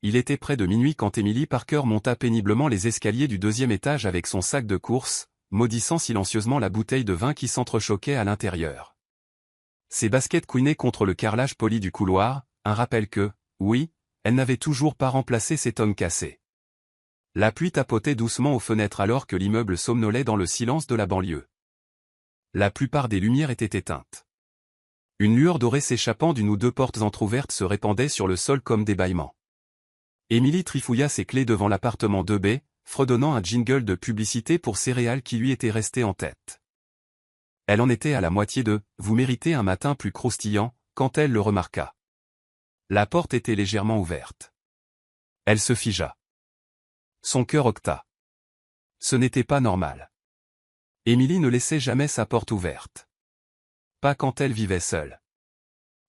Il était près de minuit quand Emily Parker monta péniblement les escaliers du 2e étage avec son sac de course, maudissant silencieusement la bouteille de vin qui s'entrechoquait à l'intérieur. Ses baskets couinaient contre le carrelage poli du couloir, un rappel que, oui, elle n'avait toujours pas remplacé ses tongs cassés. La pluie tapotait doucement aux fenêtres alors que l'immeuble somnolait dans le silence de la banlieue. La plupart des lumières étaient éteintes. Une lueur dorée s'échappant d'une ou deux portes entr'ouvertes se répandait sur le sol comme des bâillements. Emily trifouilla ses clés devant l'appartement 2B, fredonnant un jingle de publicité pour céréales qui lui était resté en tête. Elle en était à la moitié de « Vous méritez un matin plus croustillant » quand elle le remarqua. La porte était légèrement ouverte. Elle se figea. Son cœur octa. Ce n'était pas normal. Emily ne laissait jamais sa porte ouverte. Pas quand elle vivait seule.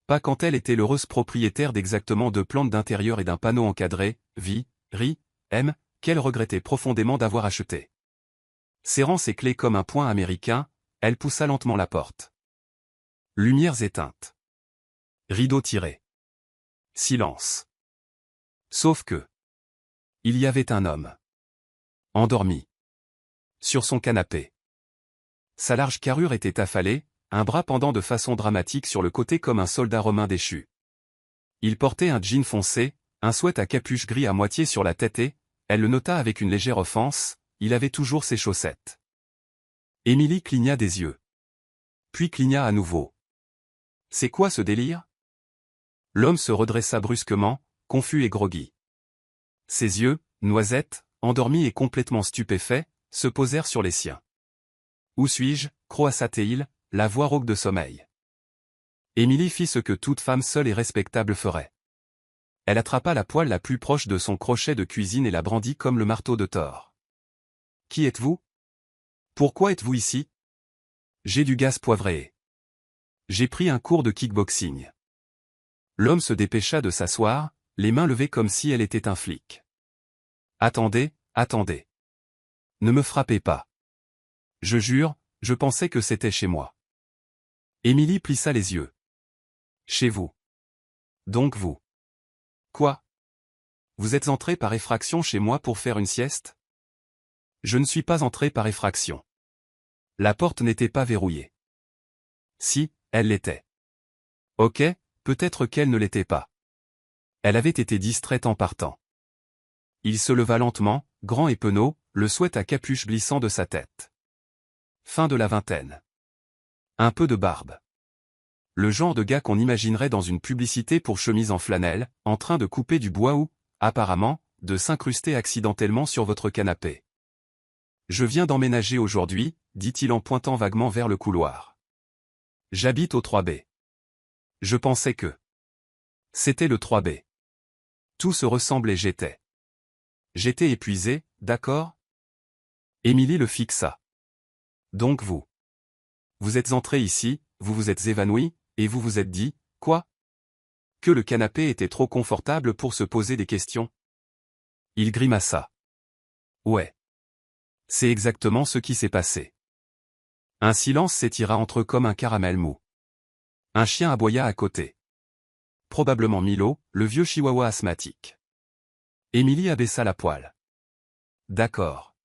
Pas quand elle était l'heureuse propriétaire d'exactement 2 plantes d'intérieur et d'un panneau encadré, vie, ri, aime, qu'elle regrettait profondément d'avoir acheté. Serrant ses clés comme un poing américain, elle poussa lentement la porte. Lumières éteintes. Rideaux tirés. Silence. Sauf que... il y avait un homme. Endormi. Sur son canapé. Sa large carrure était affalée, un bras pendant de façon dramatique sur le côté comme un soldat romain déchu. Il portait un jean foncé, un sweat à capuche gris à moitié sur la tête et, elle le nota avec une légère offense, il avait toujours ses chaussettes. Emily cligna des yeux. Puis cligna à nouveau. C'est quoi ce délire? L'homme se redressa brusquement, confus et groggy. Ses yeux, noisettes, endormis et complètement stupéfaits, se posèrent sur les siens. Où suis-je, croassa-t-il, la voix rauque de sommeil. Emily fit ce que toute femme seule et respectable ferait. Elle attrapa la poêle la plus proche de son crochet de cuisine et la brandit comme le marteau de Thor. Qui êtes-vous? Pourquoi êtes-vous ici? J'ai du gaz poivré. J'ai pris un cours de kickboxing. L'homme se dépêcha de s'asseoir, les mains levées comme si elle était un flic. Attendez, attendez. Ne me frappez pas. Je jure, je pensais que c'était chez moi. Emily plissa les yeux. Chez vous. Donc vous. Quoi? Vous êtes entré par effraction chez moi pour faire une sieste? Je ne suis pas entré par effraction. La porte n'était pas verrouillée. Si, elle l'était. Ok, peut-être qu'elle ne l'était pas. Elle avait été distraite en partant. Il se leva lentement, grand et penaud, le sweat à capuche glissant de sa tête. Fin de la vingtaine. Un peu de barbe. Le genre de gars qu'on imaginerait dans une publicité pour chemise en flanelle, en train de couper du bois ou, apparemment, de s'incruster accidentellement sur votre canapé. Je viens d'emménager aujourd'hui, dit-il en pointant vaguement vers le couloir. J'habite au 3B. Je pensais que... c'était le 3B. Tout se ressemblait j'étais. J'étais épuisé, d'accord? Emily le fixa. Donc vous. Vous êtes entré ici, vous vous êtes évanoui, et vous vous êtes dit, quoi? Que le canapé était trop confortable pour se poser des questions? Il grimaça. Ouais. C'est exactement ce qui s'est passé. Un silence s'étira entre eux comme un caramel mou. Un chien aboya à côté. Probablement Milo, le vieux chihuahua asthmatique. Emily abaissa la poêle. D'accord.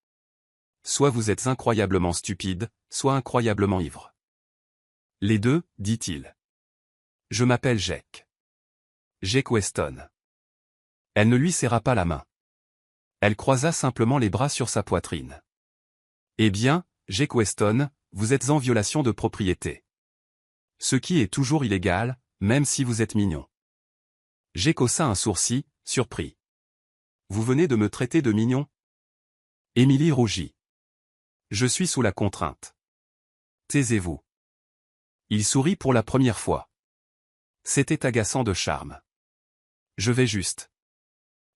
Soit vous êtes incroyablement stupide, soit incroyablement ivre. Les deux, dit-il. Je m'appelle Jake. Jake Weston. Elle ne lui serra pas la main. Elle croisa simplement les bras sur sa poitrine. Eh bien, Jake Weston, vous êtes en violation de propriété. Ce qui est toujours illégal, même si vous êtes mignon. Jake haussa un sourcil, surpris. Vous venez de me traiter de mignon? Emily rougit. Je suis sous la contrainte. Taisez-vous. Il sourit pour la première fois. C'était agaçant de charme. Je vais juste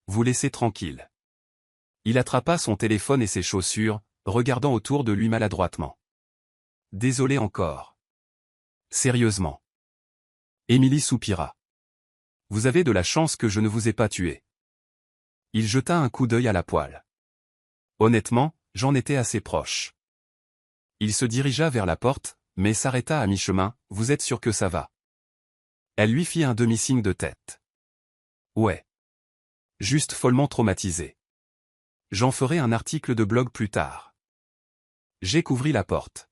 vous laisser tranquille. Il attrapa son téléphone et ses chaussures, regardant autour de lui maladroitement. Désolé encore. Sérieusement. Emily soupira. Vous avez de la chance que je ne vous ai pas tué. Il jeta un coup d'œil à la poêle. Honnêtement, j'en étais assez proche. Il se dirigea vers la porte, mais s'arrêta à mi-chemin. Vous êtes sûr que ça va? Elle lui fit un demi-signe de tête. Ouais. Juste follement traumatisé. J'en ferai un article de blog plus tard. Jake ouvrit la porte.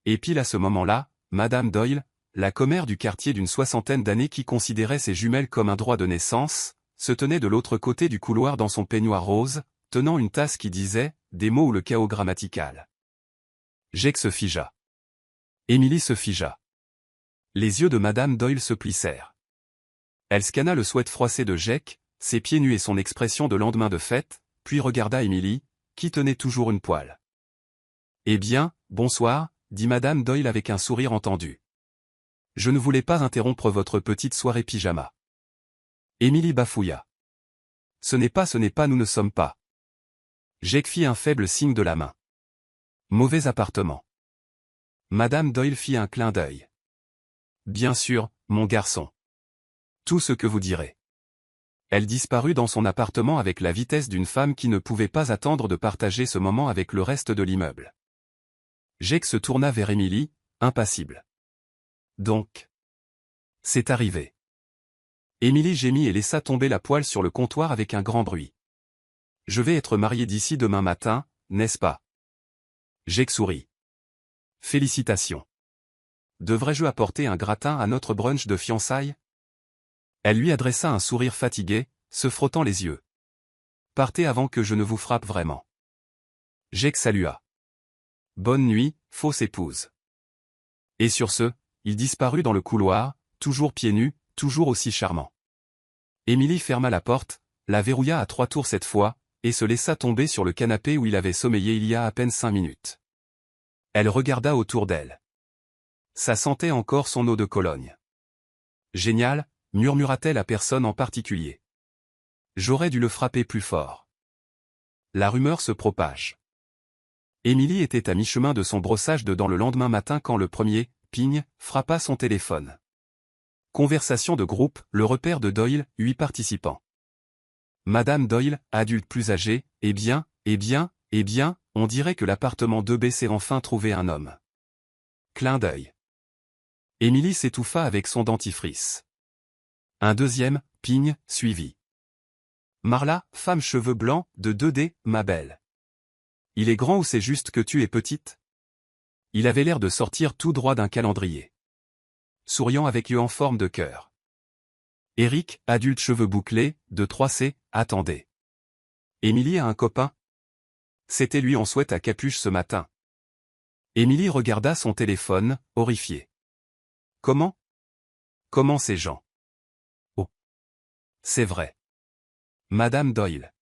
Et pile à ce moment-là, Madame Doyle, la commère du quartier d'une soixantaine d'années qui considérait ses jumelles comme un droit de naissance, se tenait de l'autre côté du couloir dans son peignoir rose, tenant une tasse qui disait « des mots ou le chaos grammatical ». Jake se figea. Émilie se figea. Les yeux de Madame Doyle se plissèrent. Elle scanna le sweat froissé de Jake, ses pieds nus et son expression de lendemain de fête, puis regarda Émilie, qui tenait toujours une poêle. « Eh bien, bonsoir », dit Madame Doyle avec un sourire entendu. « Je ne voulais pas interrompre votre petite soirée pyjama. » Émilie bafouilla. « Ce n'est pas, nous ne sommes pas. » Jake fit un faible signe de la main. « Mauvais appartement. » Madame Doyle fit un clin d'œil. « Bien sûr, mon garçon. Tout ce que vous direz. » Elle disparut dans son appartement avec la vitesse d'une femme qui ne pouvait pas attendre de partager ce moment avec le reste de l'immeuble. Jake se tourna vers Émilie, impassible. « Donc. C'est arrivé. » Émilie gémit et laissa tomber la poêle sur le comptoir avec un grand bruit. « Je vais être mariée d'ici demain matin, n'est-ce pas ?» Jake sourit. « Félicitations. Devrais-je apporter un gratin à notre brunch de fiançailles ?» Elle lui adressa un sourire fatigué, se frottant les yeux. « Partez avant que je ne vous frappe vraiment. » Jake salua. « Bonne nuit, fausse épouse. » Et sur ce, il disparut dans le couloir, toujours pieds nus, toujours aussi charmant. Émilie ferma la porte, la verrouilla à 3 tours cette fois, et se laissa tomber sur le canapé où il avait sommeillé il y a à peine 5 minutes. Elle regarda autour d'elle. Ça sentait encore son eau de Cologne. « Génial », murmura-t-elle à personne en particulier. « J'aurais dû le frapper plus fort. » La rumeur se propage. Émilie était à mi-chemin de son brossage de dents le lendemain matin quand le premier, ping, frappa son téléphone. Conversation de groupe, le repère de Doyle, 8 participants. Madame Doyle, adulte plus âgée, eh bien, on dirait que l'appartement 2B s'est enfin trouvé un homme. Clin d'œil. Émilie s'étouffa avec son dentifrice. Un deuxième, ping, suivi. Marla, femme cheveux blancs, de 2D, ma belle. Il est grand ou c'est juste que tu es petite? Il avait l'air de sortir tout droit d'un calendrier. Souriant avec yeux en forme de cœur. Eric, adulte cheveux bouclés, de 3C, attendez. Émilie a un copain? C'était lui en sweat à capuche ce matin. Émilie regarda son téléphone, horrifiée. Comment? Comment ces gens? Oh. C'est vrai. Madame Doyle.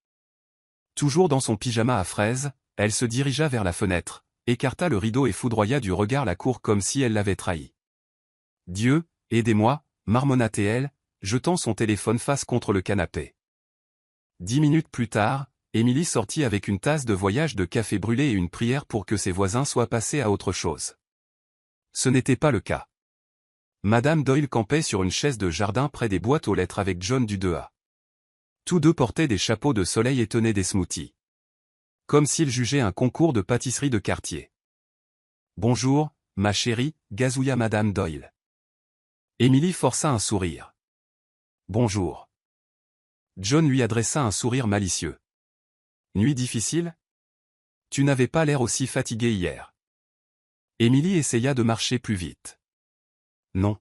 Toujours dans son pyjama à fraises, elle se dirigea vers la fenêtre, écarta le rideau et foudroya du regard la cour comme si elle l'avait trahi. Dieu, aidez-moi, marmonna-t-elle, jetant son téléphone face contre le canapé. 10 minutes plus tard, Émilie sortit avec une tasse de voyage de café brûlé et une prière pour que ses voisins soient passés à autre chose. Ce n'était pas le cas. Madame Doyle campait sur une chaise de jardin près des boîtes aux lettres avec John du 2A. Tous deux portaient des chapeaux de soleil et tenaient des smoothies. Comme s'ils jugeaient un concours de pâtisserie de quartier. « Bonjour, ma chérie », gazouilla Madame Doyle. Émilie força un sourire. « Bonjour. » John lui adressa un sourire malicieux. « Nuit difficile? Tu n'avais pas l'air aussi fatigué hier. » Émilie essaya de marcher plus vite. « Non.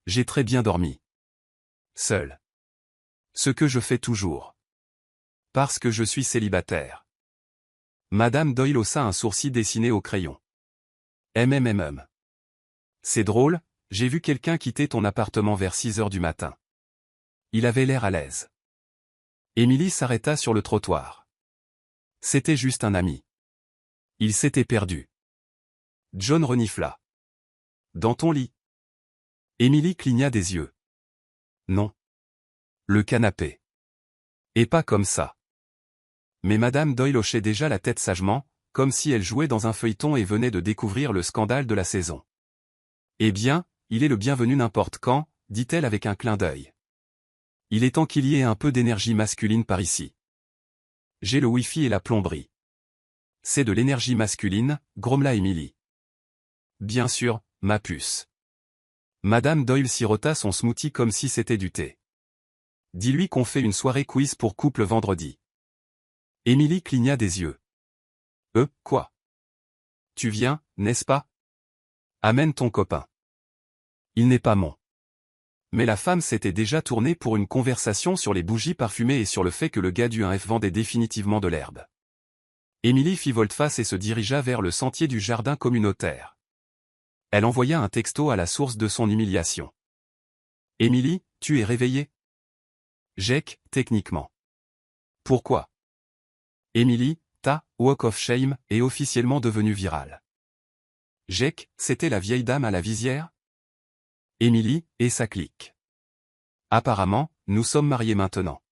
J'ai très bien dormi. Seul. Ce que je fais toujours. Parce que je suis célibataire. » Madame Doyle haussa un sourcil dessiné au crayon. C'est drôle, j'ai vu quelqu'un quitter ton appartement vers 6 heures du matin. Il avait l'air à l'aise. Émilie s'arrêta sur le trottoir. C'était juste un ami. Il s'était perdu. John renifla. Dans ton lit. Émilie cligna des yeux. Non. Le canapé. Et pas comme ça. Mais Madame Doyle hochait déjà la tête sagement, comme si elle jouait dans un feuilleton et venait de découvrir le scandale de la saison. Eh bien, il est le bienvenu n'importe quand, dit-elle avec un clin d'œil. Il est temps qu'il y ait un peu d'énergie masculine par ici. J'ai le Wi-Fi et la plomberie. C'est de l'énergie masculine, grommela Émilie. Bien sûr, ma puce. Madame Doyle sirota son smoothie comme si c'était du thé. Dis-lui qu'on fait une soirée quiz pour couple vendredi. Émilie cligna des yeux. Quoi? Tu viens, n'est-ce pas? Amène ton copain. Il n'est pas mon. Mais la femme s'était déjà tournée pour une conversation sur les bougies parfumées et sur le fait que le gars du 1F vendait définitivement de l'herbe. Émilie fit volte-face et se dirigea vers le sentier du jardin communautaire. Elle envoya un texto à la source de son humiliation. Émilie, tu es réveillée? Jake, techniquement. Pourquoi? Émilie, ta Walk of Shame est officiellement devenue virale. Jake, c'était la vieille dame à la visière? Émilie, et ça clique. Apparemment, nous sommes mariés maintenant.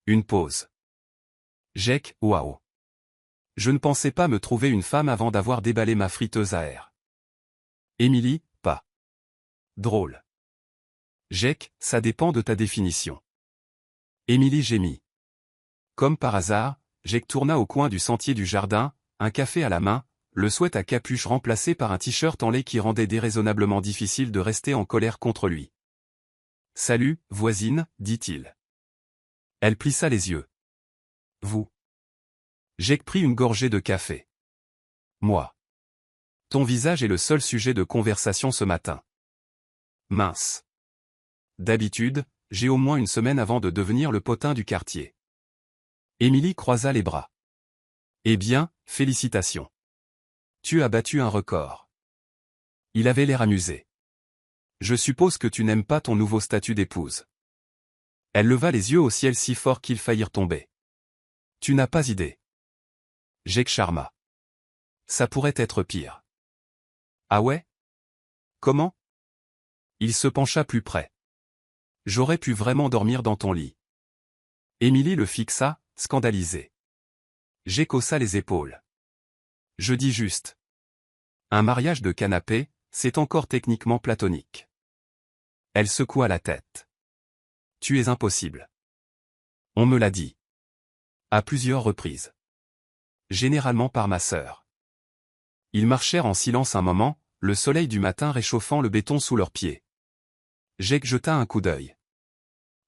Une pause. Jake, waouh. Je ne pensais pas me trouver une femme avant d'avoir déballé ma friteuse à air. Émilie, pas. Drôle. Jake, ça dépend de ta définition. Émilie gémit. Comme par hasard, Jake tourna au coin du sentier du jardin, un café à la main, le sweat à capuche remplacé par un t-shirt en lait qui rendait déraisonnablement difficile de rester en colère contre lui. « Salut, voisine, dit-il. Elle plissa les yeux. « Vous. » Jake prit une gorgée de café. « Moi. Ton visage est le seul sujet de conversation ce matin. » Mince. D'habitude, j'ai au moins une semaine avant de devenir le potin du quartier. Émilie croisa les bras. Eh bien, félicitations. Tu as battu un record. Il avait l'air amusé. Je suppose que tu n'aimes pas ton nouveau statut d'épouse. Elle leva les yeux au ciel si fort qu'ils faillirent tomber. Tu n'as pas idée. Jake charma. Ça pourrait être pire. Ah ouais? Comment? Il se pencha plus près. J'aurais pu vraiment dormir dans ton lit. Émilie le fixa, scandalisée. Jake haussa les épaules. Je dis juste. Un mariage de canapé, c'est encore techniquement platonique. Elle secoua la tête. Tu es impossible. On me l'a dit. À plusieurs reprises. Généralement par ma sœur. Ils marchèrent en silence un moment, le soleil du matin réchauffant le béton sous leurs pieds. Jake jeta un coup d'œil.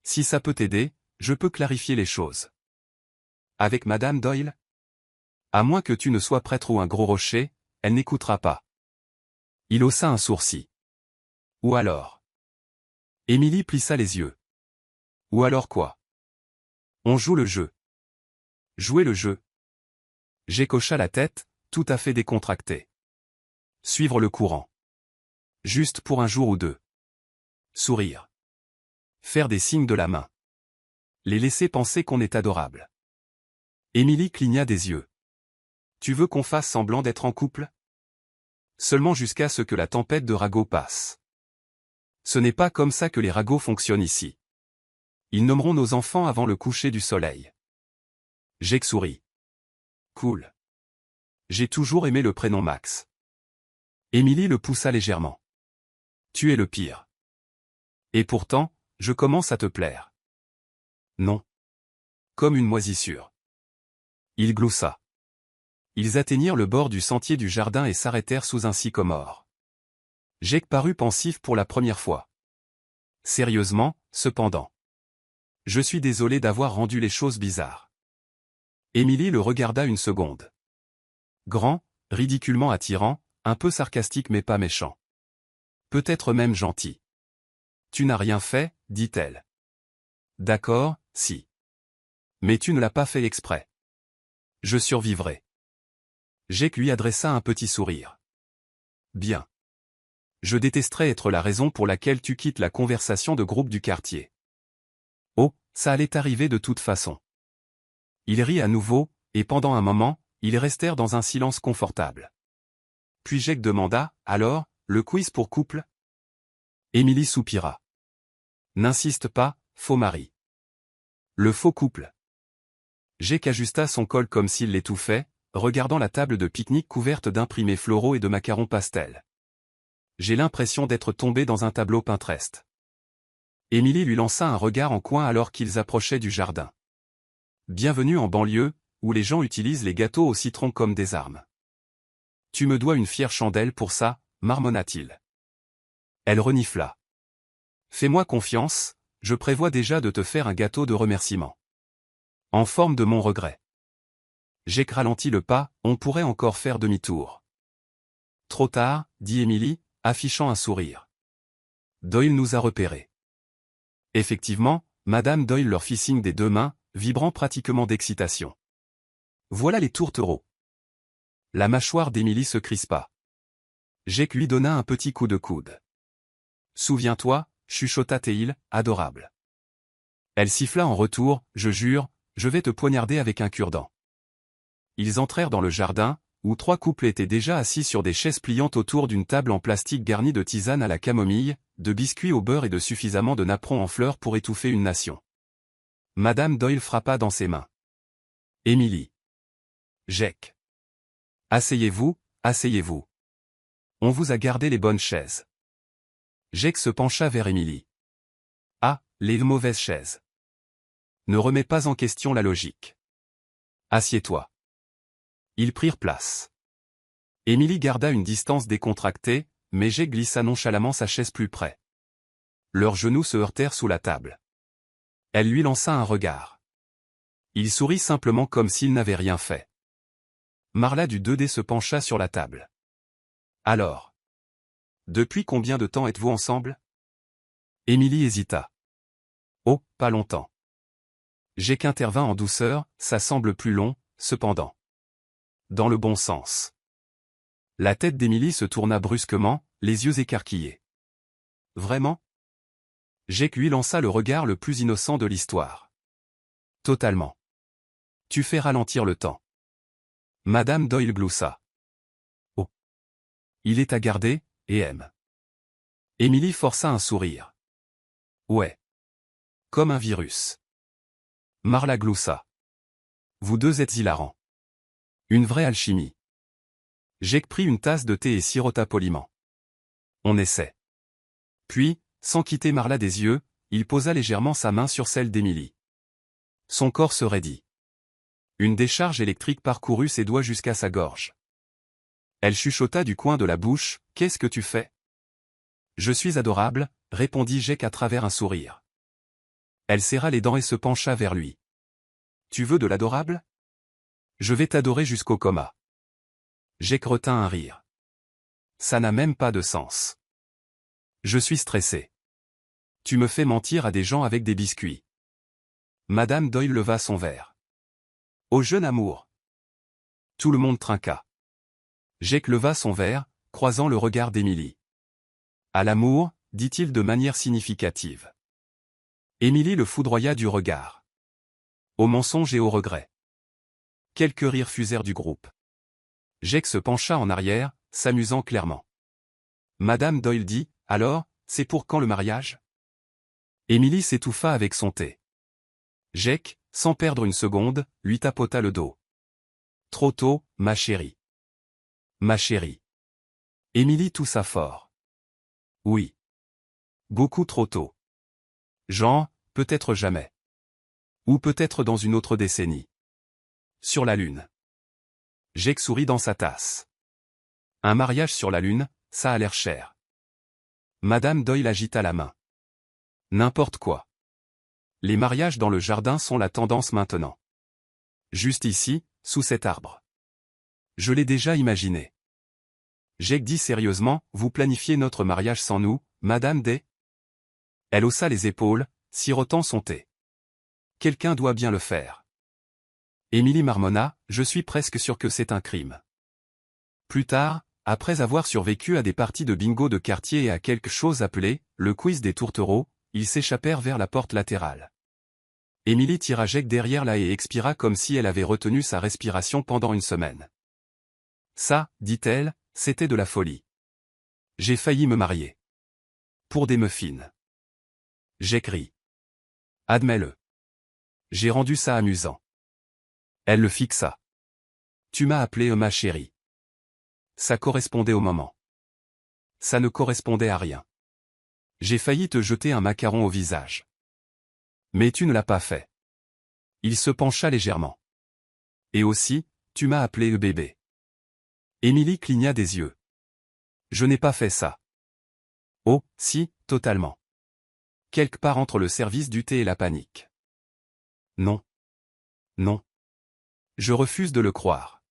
Si ça peut t'aider, je peux clarifier les choses. Avec Madame Doyle? À moins que tu ne sois prêtre ou un gros rocher, elle n'écoutera pas. Il haussa un sourcil. Ou alors? Émilie plissa les yeux. Ou alors quoi? On joue le jeu. Jouer le jeu. Jake hocha la tête, tout à fait décontracté. Suivre le courant. Juste pour un jour ou deux. Sourire. Faire des signes de la main. Les laisser penser qu'on est adorable. Émilie cligna des yeux. Tu veux qu'on fasse semblant d'être en couple? Seulement jusqu'à ce que la tempête de ragots passe. Ce n'est pas comme ça que les ragots fonctionnent ici. Ils nommeront nos enfants avant le coucher du soleil. Jake sourit. Cool. J'ai toujours aimé le prénom Max. Émilie le poussa légèrement. Tu es le pire. Et pourtant, je commence à te plaire. Non. Comme une moisissure. Il gloussa. Ils atteignirent le bord du sentier du jardin et s'arrêtèrent sous un sycomore. Jake parut pensif pour la première fois. Sérieusement, cependant. Je suis désolé d'avoir rendu les choses bizarres. Émilie le regarda une seconde. Grand, ridiculement attirant, un peu sarcastique mais pas méchant. Peut-être même gentil. Tu n'as rien fait, dit-elle. D'accord, si. Mais tu ne l'as pas fait exprès. Je survivrai. Jake lui adressa un petit sourire. Bien. Je détesterais être la raison pour laquelle tu quittes la conversation de groupe du quartier. Oh, ça allait arriver de toute façon. Il rit à nouveau, et pendant un moment, ils restèrent dans un silence confortable. Puis Jake demanda, alors, le quiz pour couple? Émilie soupira. N'insiste pas, faux mari. Le faux couple. Jake ajusta son col comme s'il l'étouffait, regardant la table de pique-nique couverte d'imprimés floraux et de macarons pastels. J'ai l'impression d'être tombé dans un tableau Pinterest. Émilie lui lança un regard en coin alors qu'ils approchaient du jardin. Bienvenue en banlieue, où les gens utilisent les gâteaux au citron comme des armes. Tu me dois une fière chandelle pour ça, marmonna-t-il. Elle renifla. Fais-moi confiance, Je prévois déjà de te faire un gâteau de remerciement. En forme de mon regret. Jake ralentit le pas, on pourrait encore faire demi-tour. Trop tard, dit Emily, affichant un sourire. Doyle nous a repérés. Effectivement, Madame Doyle leur fit signe des deux mains, vibrant pratiquement d'excitation. Voilà les tourtereaux. La mâchoire d'Emily se crispa. Jake lui donna un petit coup de coude. Souviens-toi, chuchota Théil, adorable. Elle siffla en retour, je jure, je vais te poignarder avec un cure-dent. Ils entrèrent dans le jardin, où trois couples étaient déjà assis sur des chaises pliantes autour d'une table en plastique garnie de tisane à la camomille, de biscuits au beurre et de suffisamment de napperons en fleurs pour étouffer une nation. Madame Doyle frappa dans ses mains. Emily. Jake. Asseyez-vous, asseyez-vous. On vous a gardé les bonnes chaises. Jake se pencha vers Emily. Ah, les mauvaises chaises. Ne remets pas en question la logique. Assieds-toi. Ils prirent place. Emily garda une distance décontractée, mais Jake glissa nonchalamment sa chaise plus près. Leurs genoux se heurtèrent sous la table. Elle lui lança un regard. Il sourit simplement comme s'il n'avait rien fait. Marla du 2D se pencha sur la table. Alors. Depuis combien de temps êtes-vous ensemble? Emily hésita. Oh, pas longtemps. Jake intervint en douceur, ça semble plus long, cependant. Dans le bon sens. La tête d'Emily se tourna brusquement, les yeux écarquillés. Vraiment? Jake lui lança le regard le plus innocent de l'histoire. Totalement. Tu fais ralentir le temps. Madame Doyle gloussa. Oh. Il est à garder, et aime. Emily força un sourire. Ouais. Comme un virus. Marla gloussa. Vous deux êtes hilarants. Une vraie alchimie. Jake prit une tasse de thé et sirota poliment. On essaie. Puis, sans quitter Marla des yeux, il posa légèrement sa main sur celle d'Emily. Son corps se raidit. Une décharge électrique parcourut ses doigts jusqu'à sa gorge. Elle chuchota du coin de la bouche, « Qu'est-ce que tu fais ?»« Je suis adorable, » répondit Jake à travers un sourire. Elle serra les dents et se pencha vers lui. « Tu veux de l'adorable ? Je vais t'adorer jusqu'au coma. » Jake retint un rire. Ça n'a même pas de sens. Je suis stressé. Tu me fais mentir à des gens avec des biscuits. Madame Doyle leva son verre. Au jeune amour. Tout le monde trinqua. Jake leva son verre, croisant le regard d'Emily. À l'amour, dit-il de manière significative. Emily le foudroya du regard. Au mensonge et au regret. Quelques rires fusèrent du groupe. Jake se pencha en arrière, s'amusant clairement. Madame Doyle dit, alors, c'est pour quand le mariage? Emily s'étouffa avec son thé. Jake, sans perdre une seconde, lui tapota le dos. Trop tôt, ma chérie. Ma chérie. Emily toussa fort. Oui. Beaucoup trop tôt. Jean, peut-être jamais. Ou peut-être dans une autre décennie. Sur la Lune. Jake sourit dans sa tasse. Un mariage sur la Lune, ça a l'air cher. Madame Doyle agita la main. N'importe quoi. Les mariages dans le jardin sont la tendance maintenant. Juste ici, sous cet arbre. Je l'ai déjà imaginé. Jake dit sérieusement, vous planifiez notre mariage sans nous, Madame Day? Elle haussa les épaules, sirotant son thé. Quelqu'un doit bien le faire. Emily marmonna, je suis presque sûr que c'est un crime. Plus tard, après avoir survécu à des parties de bingo de quartier et à quelque chose appelé le quiz des tourtereaux, ils s'échappèrent vers la porte latérale. Emily tira Jake derrière là et expira comme si elle avait retenu sa respiration pendant une semaine. Ça, dit-elle, c'était de la folie. J'ai failli me marier. Pour des muffins. Jake rit. Admets-le. J'ai rendu ça amusant. Elle le fixa. Tu m'as appelé ma chérie. Ça correspondait au moment. Ça ne correspondait à rien. J'ai failli te jeter un macaron au visage. Mais tu ne l'as pas fait. Il se pencha légèrement. Et aussi, tu m'as appelé bébé. Emily cligna des yeux. Je n'ai pas fait ça. Oh, si, totalement. quelque part entre le service du thé et la panique. Non. Non. Je refuse de le croire.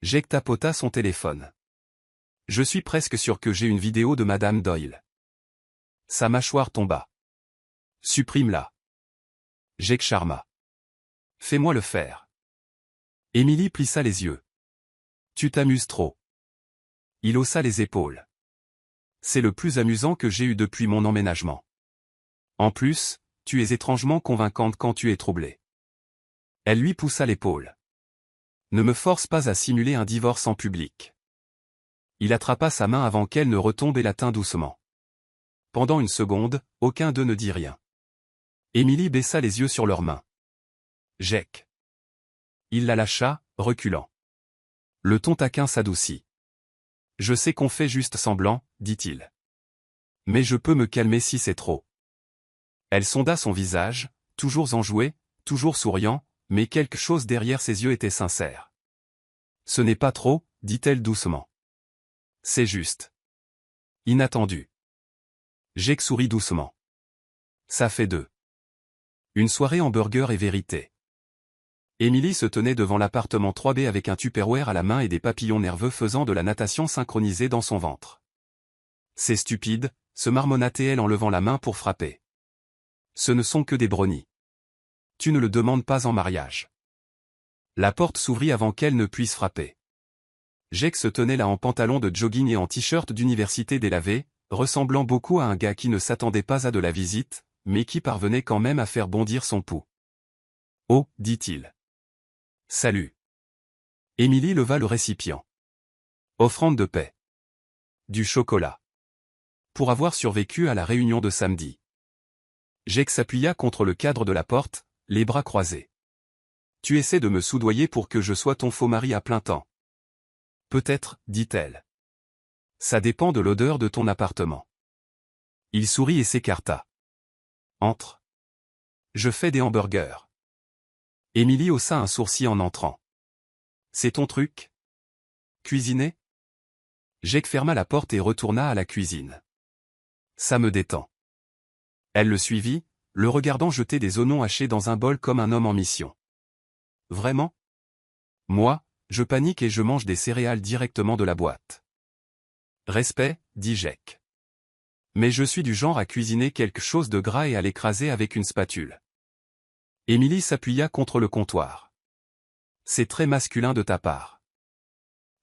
Jake tapota son téléphone. Je suis presque sûr que j'ai une vidéo de Madame Doyle. Sa mâchoire tomba. Supprime-la. Jake charma. Fais-moi le faire. Émilie plissa les yeux. Tu t'amuses trop. Il haussa les épaules. C'est le plus amusant que j'ai eu depuis mon emménagement. En plus, tu es étrangement convaincante quand tu es troublée. Elle lui poussa l'épaule. Ne me force pas à simuler un divorce en public. Il attrapa sa main avant qu'elle ne retombe et la tint doucement. Pendant une seconde, aucun d'eux ne dit rien. Émilie baissa les yeux sur leurs mains. Jake. Il la lâcha, reculant. Le ton taquin s'adoucit. Je sais qu'on fait juste semblant, dit-il. Mais je peux me calmer si c'est trop. Elle sonda son visage, toujours enjoué, toujours souriant, mais quelque chose derrière ses yeux était sincère. Ce n'est pas trop, dit-elle doucement. C'est juste. Inattendu. Jake sourit doucement. Ça fait deux. Une soirée hamburger et vérité. Émilie se tenait devant l'appartement 3B avec un Tupperware à la main et des papillons nerveux faisant de la natation synchronisée dans son ventre. C'est stupide, se marmonna-t-elle en levant la main pour frapper. Ce ne sont que des brownies. Tu ne le demandes pas en mariage. La porte s'ouvrit avant qu'elle ne puisse frapper. Jake se tenait là en pantalon de jogging et en t-shirt d'université délavé, ressemblant beaucoup à un gars qui ne s'attendait pas à de la visite, mais qui parvenait quand même à faire bondir son pouls. Oh, dit-il. Salut. Émilie leva le récipient. Offrande de paix. Du chocolat. Pour avoir survécu à la réunion de samedi. Jake s'appuya contre le cadre de la porte, les bras croisés. Tu essaies de me soudoyer pour que je sois ton faux mari à plein temps. Peut-être, dit-elle. Ça dépend de l'odeur de ton appartement. Il sourit et s'écarta. Entre. Je fais des hamburgers. Émilie haussa un sourcil en entrant. C'est ton truc? Cuisiner? Jake ferma la porte et retourna à la cuisine. Ça me détend. Elle le suivit, le regardant jeter des oignons hachés dans un bol comme un homme en mission. Vraiment? Moi, je panique et je mange des céréales directement de la boîte. Respect, dit Jake. Mais je suis du genre à cuisiner quelque chose de gras et à l'écraser avec une spatule. Émilie s'appuya contre le comptoir. C'est très masculin de ta part.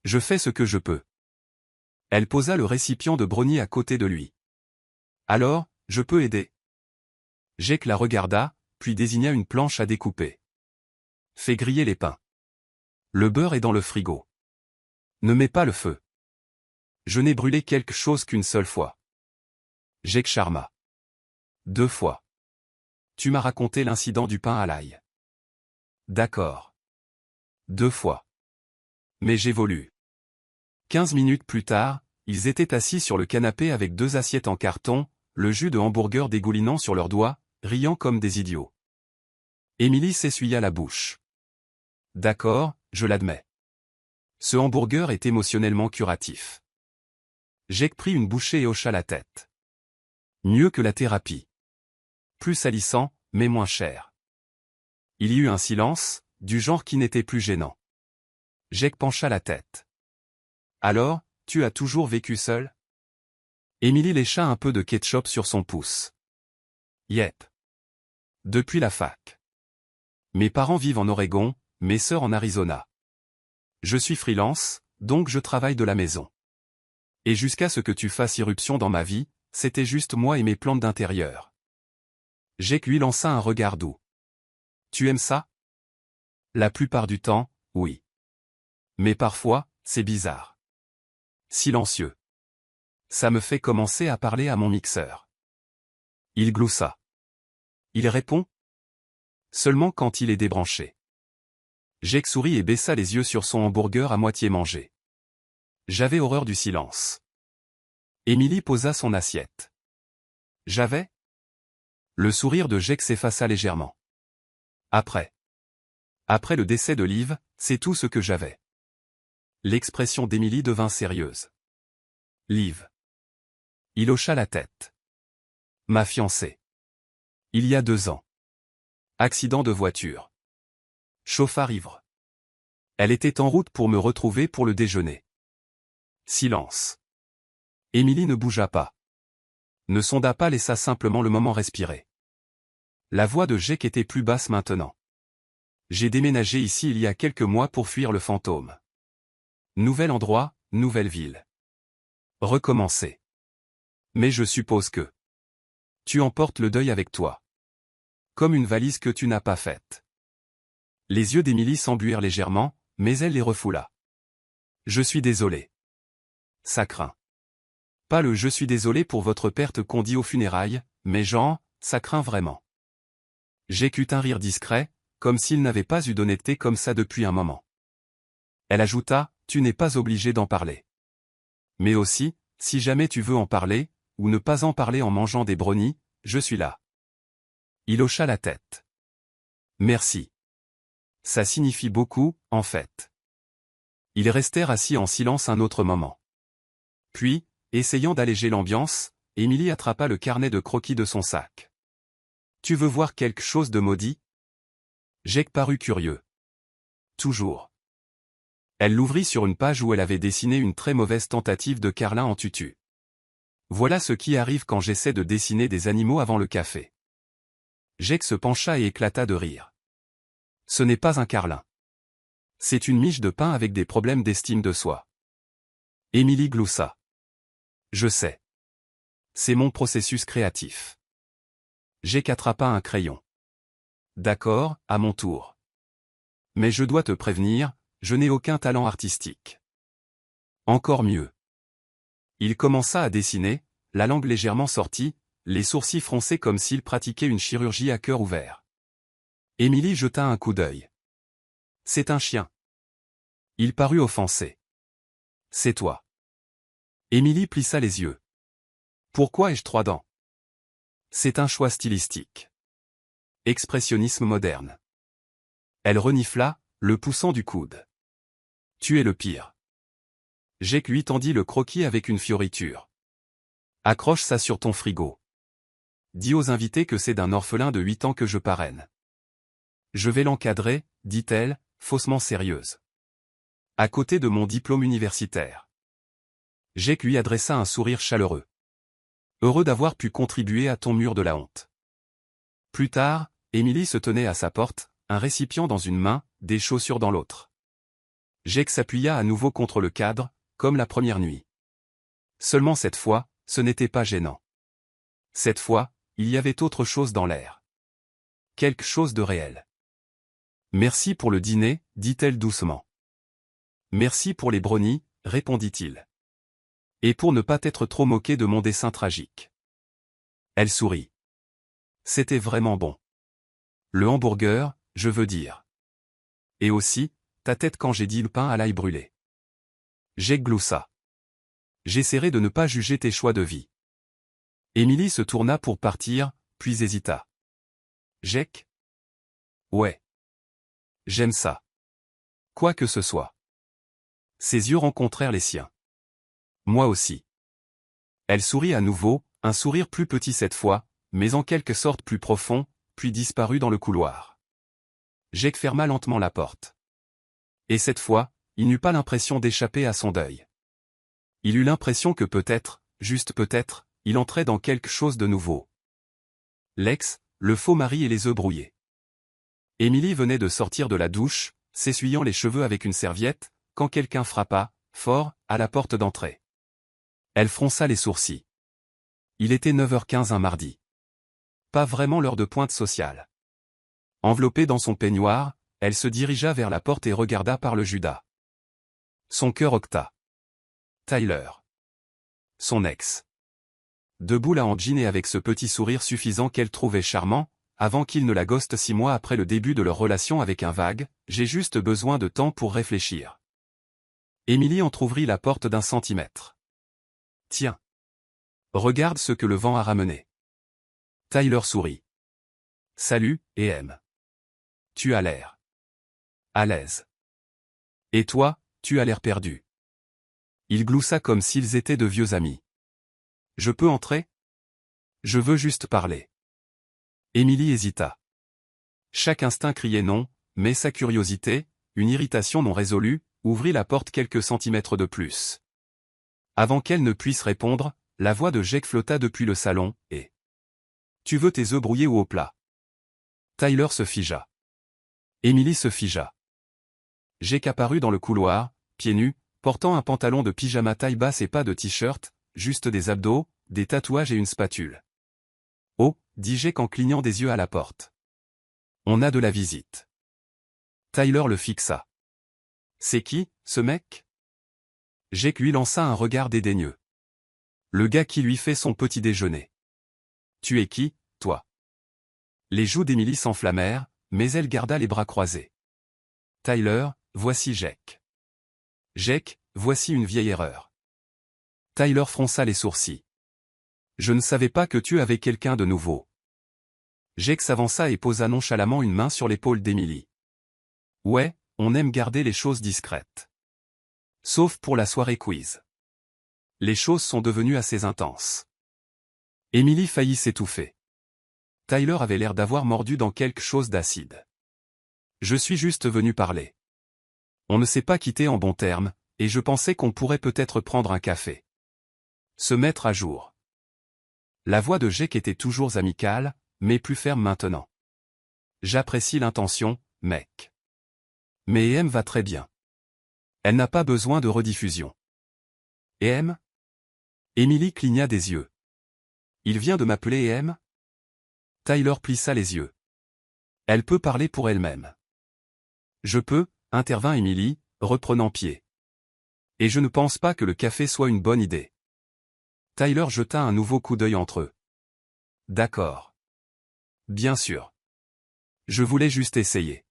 Je fais ce que je peux. Elle posa le récipient de brownie à côté de lui. Alors, je peux aider. Jake la regarda, puis désigna une planche à découper. Fais griller les pains. Le beurre est dans le frigo. Ne mets pas le feu. Je n'ai brûlé quelque chose qu'une seule fois. Jake charma. 2 fois. Tu m'as raconté l'incident du pain à l'ail. D'accord. 2 fois. Mais j'évolue. 15 minutes plus tard, ils étaient assis sur le canapé avec 2 assiettes en carton, le jus de hamburger dégoulinant sur leurs doigts, riant comme des idiots. Émilie s'essuya la bouche. D'accord, je l'admets. Ce hamburger est émotionnellement curatif. Jake prit une bouchée et hocha la tête. Mieux que la thérapie. Plus salissant, mais moins cher. Il y eut un silence, du genre qui n'était plus gênant. Jake pencha la tête. Alors, tu as toujours vécu seul? Émilie lécha un peu de ketchup sur son pouce. Yep. Depuis la fac. Mes parents vivent en Oregon, mes sœurs en Arizona. Je suis freelance, donc je travaille de la maison. Et jusqu'à ce que tu fasses irruption dans ma vie, c'était juste moi et mes plantes d'intérieur. Jake lui lança un regard doux. Tu aimes ça? La plupart du temps, oui. Mais parfois, c'est bizarre. Silencieux. Ça me fait commencer à parler à mon mixeur. Il gloussa. Il répond? Seulement quand il est débranché. Jake sourit et baissa les yeux sur son hamburger à moitié mangé. J'avais horreur du silence. Émilie posa son assiette. J'avais? Le sourire de Jake s'effaça légèrement. Après le décès de Liv, c'est tout ce que j'avais. L'expression d'Émilie devint sérieuse. Liv. Il hocha la tête. Ma fiancée. Il y a 2 ans. Accident de voiture. Chauffard ivre. Elle était en route pour me retrouver pour le déjeuner. Silence. Émilie ne bougea pas. Ne sonda pas, laissa simplement le moment respirer. La voix de Jake était plus basse maintenant. J'ai déménagé ici il y a quelques mois pour fuir le fantôme. Nouvel endroit, nouvelle ville. Recommencer. Mais je suppose que tu emportes le deuil avec toi. Comme une valise que tu n'as pas faite. Les yeux d'Émilie s'embuirent légèrement, mais elle les refoula. Je suis désolé. Ça craint. Pas le « je suis désolé pour votre perte » qu'on dit aux funérailles, mais genre, ça craint vraiment. Jake eut un rire discret, comme s'il n'avait pas eu d'honnêteté comme ça depuis un moment. Elle ajouta, tu n'es pas obligé d'en parler. Mais aussi, si jamais tu veux en parler, ou ne pas en parler en mangeant des brownies, je suis là. Il hocha la tête. Merci. Ça signifie beaucoup, en fait. Ils restèrent assis en silence un autre moment. Puis, essayant d'alléger l'ambiance, Émilie attrapa le carnet de croquis de son sac. Tu veux voir quelque chose de maudit? Jake parut curieux. Toujours. Elle l'ouvrit sur une page où elle avait dessiné une très mauvaise tentative de carlin en tutu. Voilà ce qui arrive quand j'essaie de dessiner des animaux avant le café. Jake se pencha et éclata de rire. Ce n'est pas un carlin. C'est une miche de pain avec des problèmes d'estime de soi. Émilie gloussa. Je sais. C'est mon processus créatif. Jake attrapa un crayon. D'accord, à mon tour. Mais je dois te prévenir, je n'ai aucun talent artistique. Encore mieux. Il commença à dessiner, la langue légèrement sortie, les sourcils froncés comme s'il pratiquait une chirurgie à cœur ouvert. Émilie jeta un coup d'œil. C'est un chien. Il parut offensé. C'est toi. Émilie plissa les yeux. Pourquoi ai-je 3 dents? C'est un choix stylistique. Expressionnisme moderne. Elle renifla, le poussant du coude. Tu es le pire. Jake lui tendit le croquis avec une fioriture. Accroche ça sur ton frigo. Dis aux invités que c'est d'un orphelin de 8 ans que je parraine. Je vais l'encadrer, dit-elle, faussement sérieuse. À côté de mon diplôme universitaire. Jake lui adressa un sourire chaleureux. Heureux d'avoir pu contribuer à ton mur de la honte. Plus tard, Émilie se tenait à sa porte, un récipient dans une main, des chaussures dans l'autre. Jake s'appuya à nouveau contre le cadre, comme la première nuit. Seulement cette fois, ce n'était pas gênant. Cette fois, il y avait autre chose dans l'air. Quelque chose de réel. Merci pour le dîner, dit-elle doucement. Merci pour les brownies, répondit-il. Et pour ne pas t'être trop moqué de mon dessin tragique. Elle sourit. C'était vraiment bon. Le hamburger, je veux dire. Et aussi, ta tête quand j'ai dit le pain à l'ail brûlé. Jake gloussa. J'essaierai de ne pas juger tes choix de vie. Émilie se tourna pour partir, puis hésita. Jake? Ouais. J'aime ça. Quoi que ce soit. Ses yeux rencontrèrent les siens. Moi aussi. Elle sourit à nouveau, un sourire plus petit cette fois, mais en quelque sorte plus profond, puis disparut dans le couloir. Jake ferma lentement la porte. Et cette fois, il n'eut pas l'impression d'échapper à son deuil. Il eut l'impression que peut-être, juste peut-être, il entrait dans quelque chose de nouveau. L'ex, le faux mari et les œufs brouillés. Émilie venait de sortir de la douche, s'essuyant les cheveux avec une serviette, quand quelqu'un frappa, fort, à la porte d'entrée. Elle fronça les sourcils. Il était 9h15 un mardi. Pas vraiment l'heure de pointe sociale. Enveloppée dans son peignoir, elle se dirigea vers la porte et regarda par le Judas. Son cœur octa. Tyler. Son ex. Debout là en jean et avec ce petit sourire suffisant qu'elle trouvait charmant, avant qu'il ne la ghoste 6 mois après le début de leur relation avec un vague, j'ai juste besoin de temps pour réfléchir. Émilie entr'ouvrit la porte d'1 centimètre. Tiens. Regarde ce que le vent a ramené. Tyler sourit. Salut, et Tu as l'air. À l'aise. Et toi, tu as l'air perdu. Il gloussa comme s'ils étaient de vieux amis. Je peux entrer? Je veux juste parler. Émilie hésita. Chaque instinct criait non, mais sa curiosité, une irritation non résolue, ouvrit la porte quelques centimètres de plus. Avant qu'elle ne puisse répondre, la voix de Jake flotta depuis le salon, et « Tu veux tes œufs brouillés ou au plat ?» Tyler se figea. Émilie se figea. Jake apparut dans le couloir, pieds nus, portant un pantalon de pyjama taille basse et pas de t-shirt, juste des abdos, des tatouages et une spatule. « Oh » dit Jake en clignant des yeux à la porte. « On a de la visite. » Tyler le fixa. « C'est qui, ce mec ?» Jake lui lança un regard dédaigneux. « Le gars qui lui fait son petit déjeuner. »« Tu es qui, toi ?» Les joues d'Émilie s'enflammèrent, mais elle garda les bras croisés. « Tyler, voici Jake. »« Jake, voici une vieille erreur. » Tyler fronça les sourcils. « Je ne savais pas que tu avais quelqu'un de nouveau. » Jake s'avança et posa nonchalamment une main sur l'épaule d'Émilie. « Ouais, on aime garder les choses discrètes. Sauf pour la soirée quiz. Les choses sont devenues assez intenses. » Émilie faillit s'étouffer. Tyler avait l'air d'avoir mordu dans quelque chose d'acide. « Je suis juste venu parler. On ne s'est pas quitté en bons termes, et je pensais qu'on pourrait peut-être prendre un café. Se mettre à jour. » La voix de Jake était toujours amicale, mais plus ferme maintenant. « J'apprécie l'intention, mec. Mais EM va très bien. Elle n'a pas besoin de rediffusion. » EM ? Émilie cligna des yeux. « Il vient de m'appeler EM ?» Tyler plissa les yeux. « Elle peut parler pour elle-même. »« Je peux, » intervint Émilie, reprenant pied. « Et je ne pense pas que le café soit une bonne idée. » Tyler jeta un nouveau coup d'œil entre eux. « D'accord. Bien sûr. Je voulais juste essayer. »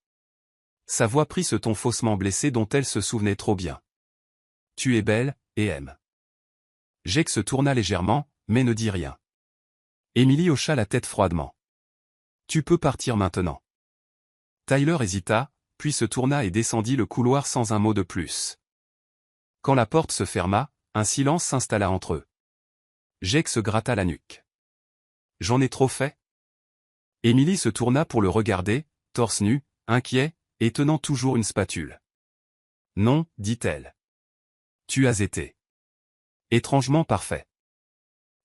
Sa voix prit ce ton faussement blessé dont elle se souvenait trop bien. « Tu es belle, et aime. » Jake se tourna légèrement, mais ne dit rien. Émilie hocha la tête froidement. « Tu peux partir maintenant. » Tyler hésita, puis se tourna et descendit le couloir sans un mot de plus. Quand la porte se ferma, un silence s'installa entre eux. Jake se gratta la nuque. « J'en ai trop fait ?» Émilie se tourna pour le regarder, torse nu, inquiet, et tenant toujours une spatule. « Non, dit-elle. Tu as été étrangement parfait. »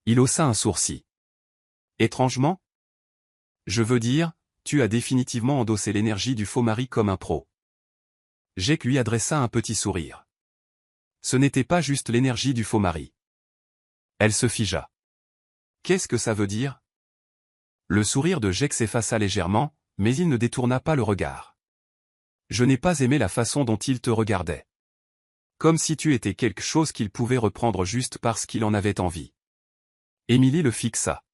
Il haussa un sourcil. « Étrangement ? Je veux dire, tu as définitivement endossé l'énergie du faux mari comme un pro. » Jake lui adressa un petit sourire. Ce n'était pas juste l'énergie du faux mari. Elle se figea. « Qu'est-ce que ça veut dire ?» Le sourire de Jake s'effaça légèrement, mais il ne détourna pas le regard. « Je n'ai pas aimé la façon dont il te regardait. Comme si tu étais quelque chose qu'il pouvait reprendre juste parce qu'il en avait envie. » Émilie le fixa.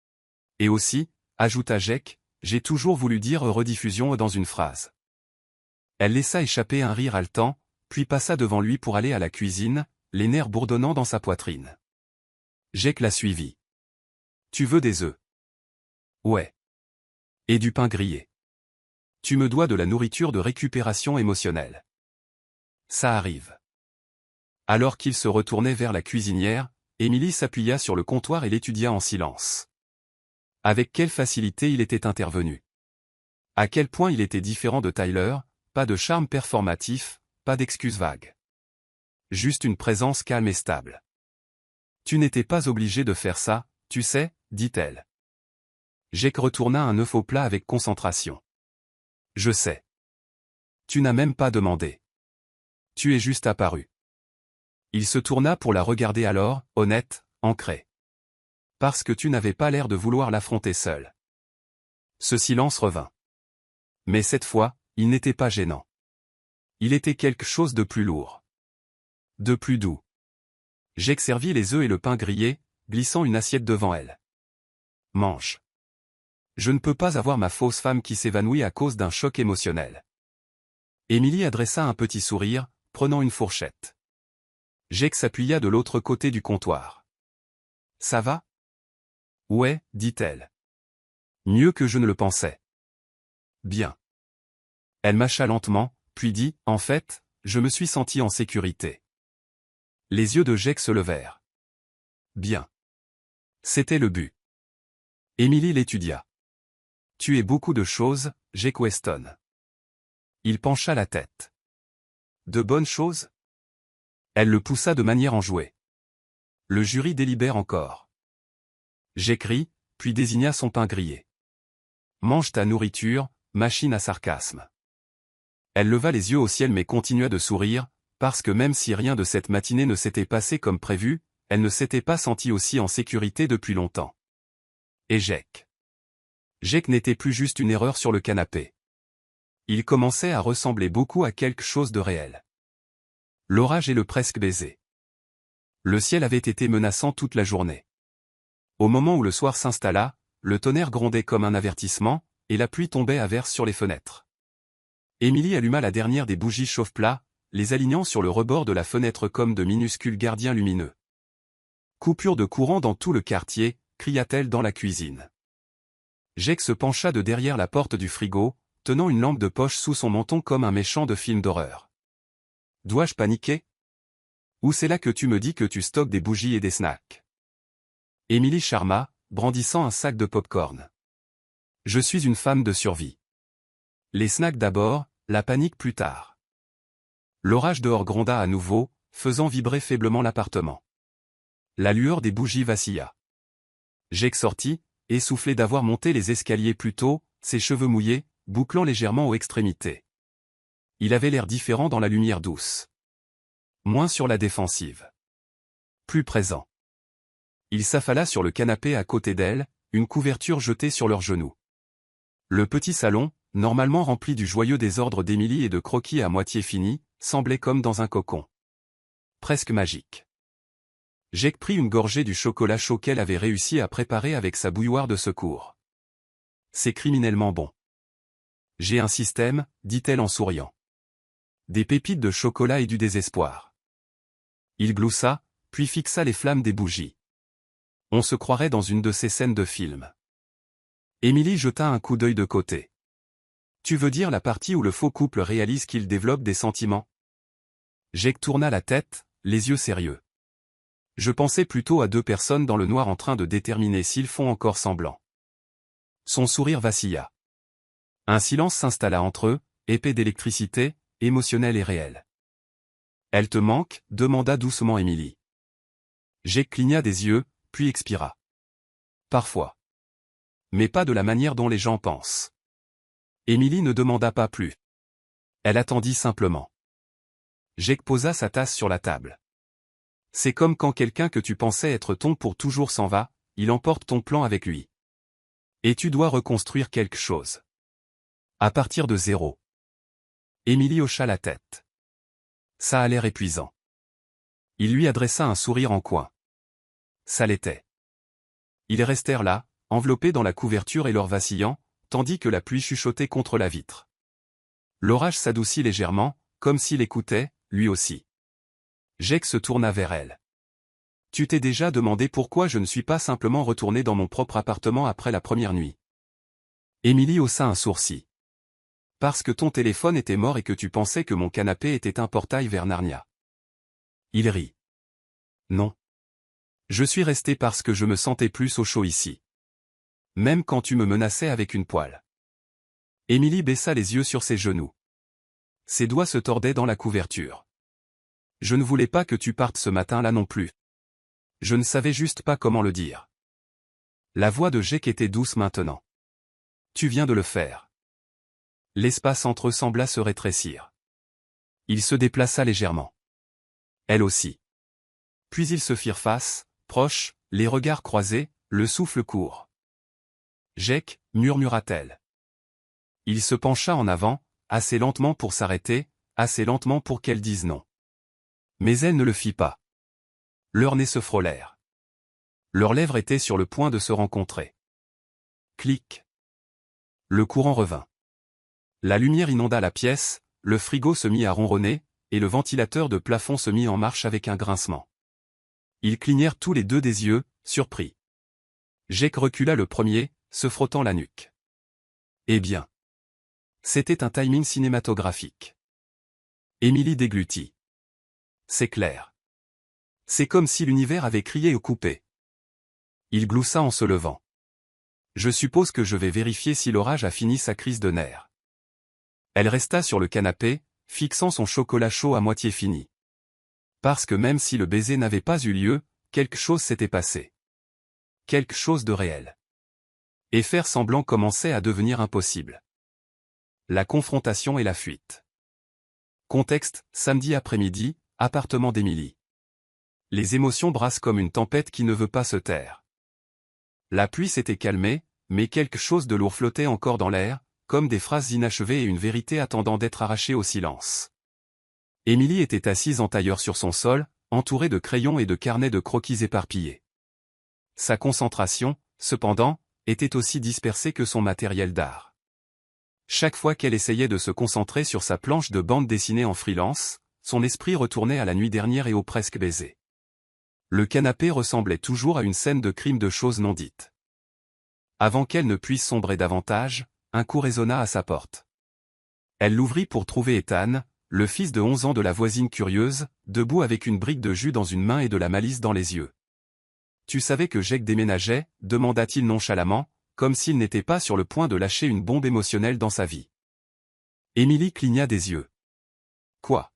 « Et aussi, » ajouta Jake, « j'ai toujours voulu dire rediffusion dans une phrase. » Elle laissa échapper un rire haletant, puis passa devant lui pour aller à la cuisine, les nerfs bourdonnant dans sa poitrine. Jake la suivit. « Tu veux des œufs ? » Ouais. Et du pain grillé. Tu me dois de la nourriture de récupération émotionnelle. Ça arrive. Alors qu'il se retournait vers la cuisinière, Émilie s'appuya sur le comptoir et l'étudia en silence. Avec quelle facilité il était intervenu. À quel point il était différent de Tyler, pas de charme performatif, pas d'excuses vagues. Juste une présence calme et stable. Tu n'étais pas obligé de faire ça, tu sais, dit-elle. Jake retourna un œuf au plat avec concentration. Je sais. Tu n'as même pas demandé. Tu es juste apparu. Il se tourna pour la regarder alors, honnête, ancrée. Parce que tu n'avais pas l'air de vouloir l'affronter seul. Ce silence revint. Mais cette fois, il n'était pas gênant. Il était quelque chose de plus lourd. De plus doux. Jake servit les œufs et le pain grillé, glissant une assiette devant elle. Mange. Je ne peux pas avoir ma fausse femme qui s'évanouit à cause d'un choc émotionnel. Émilie adressa un petit sourire, prenant une fourchette. Jake s'appuya de l'autre côté du comptoir. Ça va ? Ouais, dit-elle. Mieux que je ne le pensais. Bien. Elle mâcha lentement, puis dit, en fait, je me suis senti en sécurité. Les yeux de Jake se levèrent. Bien. C'était le but. Emily l'étudia. Tu es beaucoup de choses, Jake Weston. Il pencha la tête. De bonnes choses? Elle le poussa de manière enjouée. Le jury délibère encore. Jake rit, puis désigna son pain grillé. Mange ta nourriture, machine à sarcasme. Elle leva les yeux au ciel mais continua de sourire, parce que même si rien de cette matinée ne s'était passé comme prévu, elle ne s'était pas sentie aussi en sécurité depuis longtemps. Et Jake. Jake n'était plus juste une erreur sur le canapé. Il commençait à ressembler beaucoup à quelque chose de réel. L'orage et le presque baiser. Le ciel avait été menaçant toute la journée. Au moment où le soir s'installa, le tonnerre grondait comme un avertissement, et la pluie tombait à verse sur les fenêtres. Emily alluma la dernière des bougies chauffe-plat, les alignant sur le rebord de la fenêtre comme de minuscules gardiens lumineux. Coupure de courant dans tout le quartier, cria-t-elle dans la cuisine. Jake se pencha de derrière la porte du frigo, tenant une lampe de poche sous son menton comme un méchant de film d'horreur. Dois-je paniquer? Ou c'est là que tu me dis que tu stockes des bougies et des snacks? Emily charma, brandissant un sac de pop-corn. Je suis une femme de survie. Les snacks d'abord, la panique plus tard. L'orage dehors gronda à nouveau, faisant vibrer faiblement l'appartement. La lueur des bougies vacilla. Jake sortit, essoufflé d'avoir monté les escaliers plus tôt, ses cheveux mouillés, bouclant légèrement aux extrémités. Il avait l'air différent dans la lumière douce. Moins sur la défensive. Plus présent. Il s'affala sur le canapé à côté d'elle, une couverture jetée sur leurs genoux. Le petit salon, normalement rempli du joyeux désordre d'Emily et de croquis à moitié finis, semblait comme dans un cocon. Presque magique. Jake prit une gorgée du chocolat chaud qu'elle avait réussi à préparer avec sa bouilloire de secours. C'est criminellement bon. J'ai un système, dit-elle en souriant. Des pépites de chocolat et du désespoir. Il gloussa, puis fixa les flammes des bougies. On se croirait dans une de ces scènes de film. Emily jeta un coup d'œil de côté. Tu veux dire la partie où le faux couple réalise qu'il développe des sentiments? Jake tourna la tête, les yeux sérieux. Je pensais plutôt à deux personnes dans le noir en train de déterminer s'ils font encore semblant. Son sourire vacilla. Un silence s'installa entre eux, épais d'électricité, émotionnel et réel. Elle te manque? Demanda doucement Emily. Jake cligna des yeux, puis expira. Parfois. Mais pas de la manière dont les gens pensent. Emily ne demanda pas plus. Elle attendit simplement. Jake posa sa tasse sur la table. C'est comme quand quelqu'un que tu pensais être ton pour toujours s'en va, il emporte ton plan avec lui. Et tu dois reconstruire quelque chose. À partir de zéro. Emily hocha la tête. Ça a l'air épuisant. Il lui adressa un sourire en coin. Ça l'était. Ils restèrent là, enveloppés dans la couverture et leur vacillant, tandis que la pluie chuchotait contre la vitre. L'orage s'adoucit légèrement, comme s'il écoutait, lui aussi. Jake se tourna vers elle. Tu t'es déjà demandé pourquoi je ne suis pas simplement retourné dans mon propre appartement après la première nuit? Emily haussa un sourcil. Parce que ton téléphone était mort et que tu pensais que mon canapé était un portail vers Narnia. Il rit. Non. Je suis resté parce que je me sentais plus au chaud ici. Même quand tu me menaçais avec une poêle. Emily baissa les yeux sur ses genoux. Ses doigts se tordaient dans la couverture. Je ne voulais pas que tu partes ce matin-là non plus. Je ne savais juste pas comment le dire. La voix de Jake était douce maintenant. Tu viens de le faire. L'espace entre eux sembla se rétrécir. Il se déplaça légèrement. Elle aussi. Puis ils se firent face, proches, les regards croisés, le souffle court. Jake, murmura-t-elle. Il se pencha en avant, assez lentement pour s'arrêter, assez lentement pour qu'elle dise non. Mais elle ne le fit pas. Leurs nez se frôlèrent. Leurs lèvres étaient sur le point de se rencontrer. Clic. Le courant revint. La lumière inonda la pièce, le frigo se mit à ronronner, et le ventilateur de plafond se mit en marche avec un grincement. Ils clignèrent tous les deux des yeux, surpris. Jake recula le premier, se frottant la nuque. Eh bien. C'était un timing cinématographique. Emily déglutit. C'est clair. C'est comme si l'univers avait crié au coupé. Il gloussa en se levant. Je suppose que je vais vérifier si l'orage a fini sa crise de nerfs. Elle resta sur le canapé, fixant son chocolat chaud à moitié fini. Parce que même si le baiser n'avait pas eu lieu, quelque chose s'était passé. Quelque chose de réel. Et faire semblant commençait à devenir impossible. La confrontation et la fuite. Contexte, samedi après-midi, appartement d'Émilie. Les émotions brassent comme une tempête qui ne veut pas se taire. La pluie s'était calmée, mais quelque chose de lourd flottait encore dans l'air, comme des phrases inachevées et une vérité attendant d'être arrachée au silence. Émilie était assise en tailleur sur son sol, entourée de crayons et de carnets de croquis éparpillés. Sa concentration, cependant, était aussi dispersée que son matériel d'art. Chaque fois qu'elle essayait de se concentrer sur sa planche de bande dessinée en freelance, son esprit retournait à la nuit dernière et au presque baiser. Le canapé ressemblait toujours à une scène de crime de choses non dites. Avant qu'elle ne puisse sombrer davantage, un coup résonna à sa porte. Elle l'ouvrit pour trouver Ethan, le fils de 11 ans de la voisine curieuse, debout avec une brique de jus dans une main et de la malice dans les yeux. « Tu savais que Jake déménageait » demanda-t-il nonchalamment, comme s'il n'était pas sur le point de lâcher une bombe émotionnelle dans sa vie. Émilie cligna des yeux. « Quoi ?»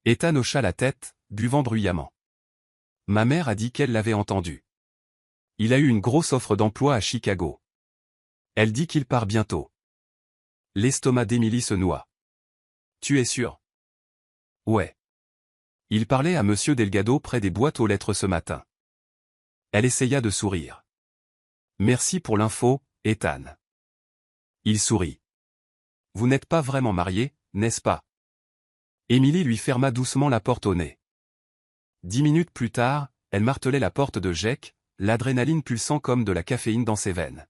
Ethan hocha la tête, buvant bruyamment. « Ma mère a dit qu'elle l'avait entendu. Il a eu une grosse offre d'emploi à Chicago. Elle dit qu'il part bientôt. » L'estomac d'Émilie se noua. « Tu es sûr ? » « Ouais. Il parlait à Monsieur Delgado près des boîtes aux lettres ce matin. » Elle essaya de sourire. « Merci pour l'info, Ethan. » Il sourit. « Vous n'êtes pas vraiment mariés, n'est-ce pas ?» Émilie lui ferma doucement la porte au nez. 10 minutes plus tard, elle martelait la porte de Jake, l'adrénaline pulsant comme de la caféine dans ses veines.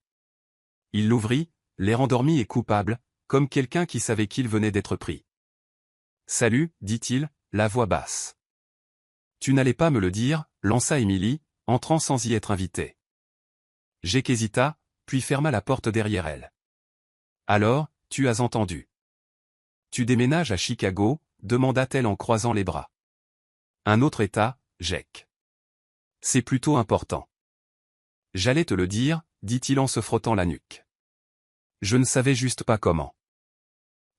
Il l'ouvrit, l'air endormi et coupable, comme quelqu'un qui savait qu'il venait d'être pris. « Salut, dit-il, la voix basse. « Tu n'allais pas me le dire, lança Émilie, entrant sans y être invitée. Jake hésita, puis ferma la porte derrière elle. « Alors, tu as entendu. Tu déménages à Chicago ?» demanda-t-elle en croisant les bras. « Un autre état, Jake. C'est plutôt important. »« J'allais te le dire, » dit-il en se frottant la nuque. « Je ne savais juste pas comment. »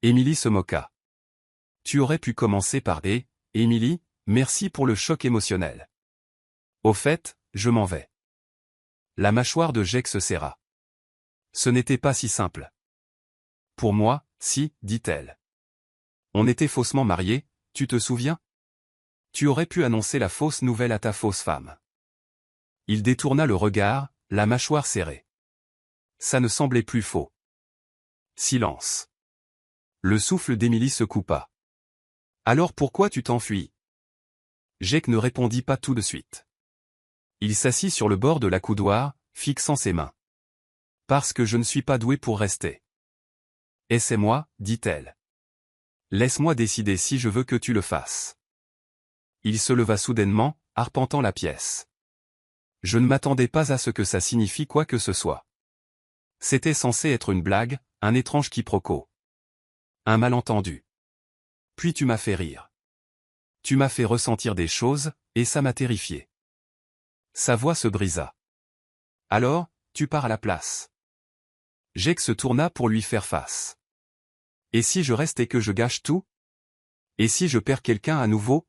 Émilie se moqua. « Tu aurais pu commencer par « Et, Émilie, merci pour le choc émotionnel. Au fait, je m'en vais. » La mâchoire de Jake se serra. Ce n'était pas si simple. « Pour moi, si, dit-elle. On était faussement mariés, tu te souviens ? Tu aurais pu annoncer la fausse nouvelle à ta fausse femme. » Il détourna le regard, la mâchoire serrée. Ça ne semblait plus faux. Silence. Le souffle d'Émilie se coupa. « Alors pourquoi tu t'enfuis ?» Jake ne répondit pas tout de suite. Il s'assit sur le bord de la coudoir, fixant ses mains. « Parce que je ne suis pas doué pour rester. »« Et c'est moi, dit-elle. Laisse-moi décider si je veux que tu le fasses. » Il se leva soudainement, arpentant la pièce. Je ne m'attendais pas à ce que ça signifie quoi que ce soit. C'était censé être une blague, un étrange quiproquo. Un malentendu. Puis tu m'as fait rire. Tu m'as fait ressentir des choses, et ça m'a terrifié. Sa voix se brisa. Alors, tu pars à la place. Jake se tourna pour lui faire face. Et si je reste et que je gâche tout ? Et si je perds quelqu'un à nouveau ?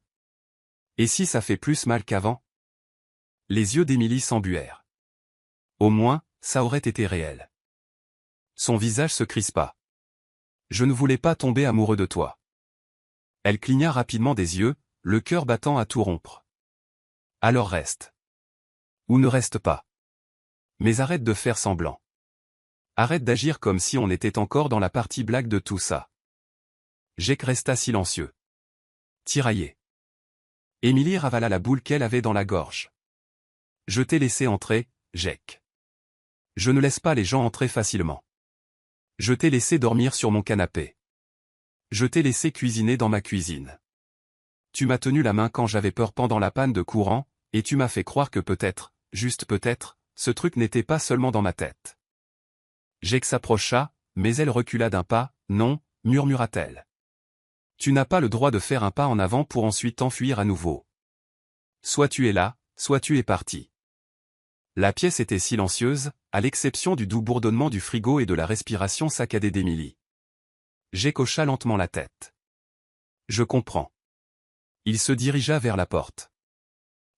Et si ça fait plus mal qu'avant ? Les yeux d'Émilie s'embuèrent. Au moins, ça aurait été réel. Son visage se crispa. Je ne voulais pas tomber amoureux de toi. Elle cligna rapidement des yeux, le cœur battant à tout rompre. Alors reste. Ou ne reste pas. Mais arrête de faire semblant. Arrête d'agir comme si on était encore dans la partie blague de tout ça. Jake resta silencieux. Tiraillé. Émilie ravala la boule qu'elle avait dans la gorge. Je t'ai laissé entrer, Jake. Je ne laisse pas les gens entrer facilement. Je t'ai laissé dormir sur mon canapé. Je t'ai laissé cuisiner dans ma cuisine. Tu m'as tenu la main quand j'avais peur pendant la panne de courant, et tu m'as fait croire que peut-être, juste peut-être, ce truc n'était pas seulement dans ma tête. Jake s'approcha, mais elle recula d'un pas. Non, murmura-t-elle. Tu n'as pas le droit de faire un pas en avant pour ensuite t'enfuir à nouveau. Soit tu es là, soit tu es parti. La pièce était silencieuse, à l'exception du doux bourdonnement du frigo et de la respiration saccadée d'Émilie. Jake hocha lentement la tête. Je comprends. Il se dirigea vers la porte.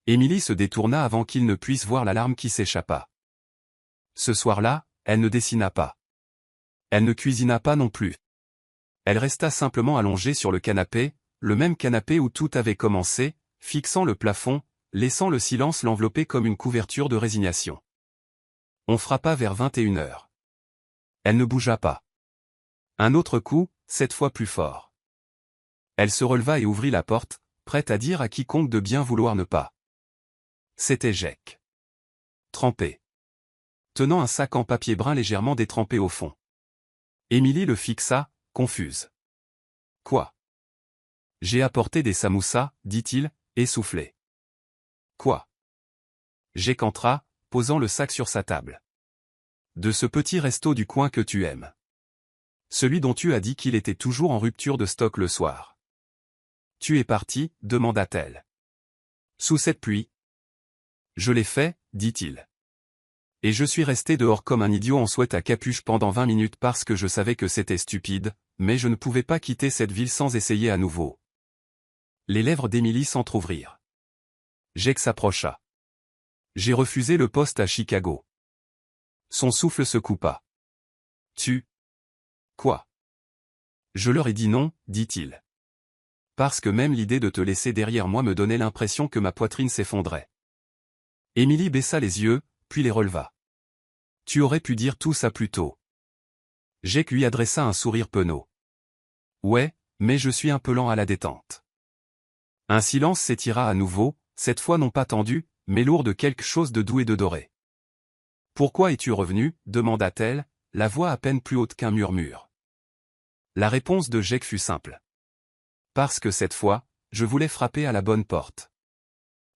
Émilie se détourna avant qu'il ne puisse voir la larme qui s'échappa. Ce soir-là, elle ne dessina pas. Elle ne cuisina pas non plus. Elle resta simplement allongée sur le canapé, le même canapé où tout avait commencé, fixant le plafond, laissant le silence l'envelopper comme une couverture de résignation. On frappa vers 21h. Elle ne bougea pas. Un autre coup, cette fois plus fort. Elle se releva et ouvrit la porte, prête à dire à quiconque de bien vouloir ne pas. C'était Jake. Trempé. Tenant un sac en papier brun légèrement détrempé au fond. Émilie le fixa, confuse. Quoi? J'ai apporté des samoussas, dit-il, essoufflé. Quoi? Jake entra, posant le sac sur sa table. De ce petit resto du coin que tu aimes. Celui dont tu as dit qu'il était toujours en rupture de stock le soir. Tu es parti, demanda-t-elle. Sous cette pluie? Je l'ai fait, dit-il. Et je suis resté dehors comme un idiot en sweat à capuche pendant 20 minutes parce que je savais que c'était stupide, mais je ne pouvais pas quitter cette ville sans essayer à nouveau. Les lèvres d'Émilie s'entr'ouvrirent. Jake s'approcha. J'ai refusé le poste à Chicago. Son souffle se coupa. Tu? Quoi? Je leur ai dit non, dit-il. Parce que même l'idée de te laisser derrière moi me donnait l'impression que ma poitrine s'effondrait. Émilie baissa les yeux, puis les releva. Tu aurais pu dire tout ça plus tôt. Jake lui adressa un sourire penaud. Ouais, mais je suis un peu lent à la détente. Un silence s'étira à nouveau, cette fois non pas tendu, mais lourd de quelque chose de doux et de doré. Pourquoi es-tu revenu? Demanda-t-elle, la voix à peine plus haute qu'un murmure. La réponse de Jake fut simple. Parce que cette fois, je voulais frapper à la bonne porte.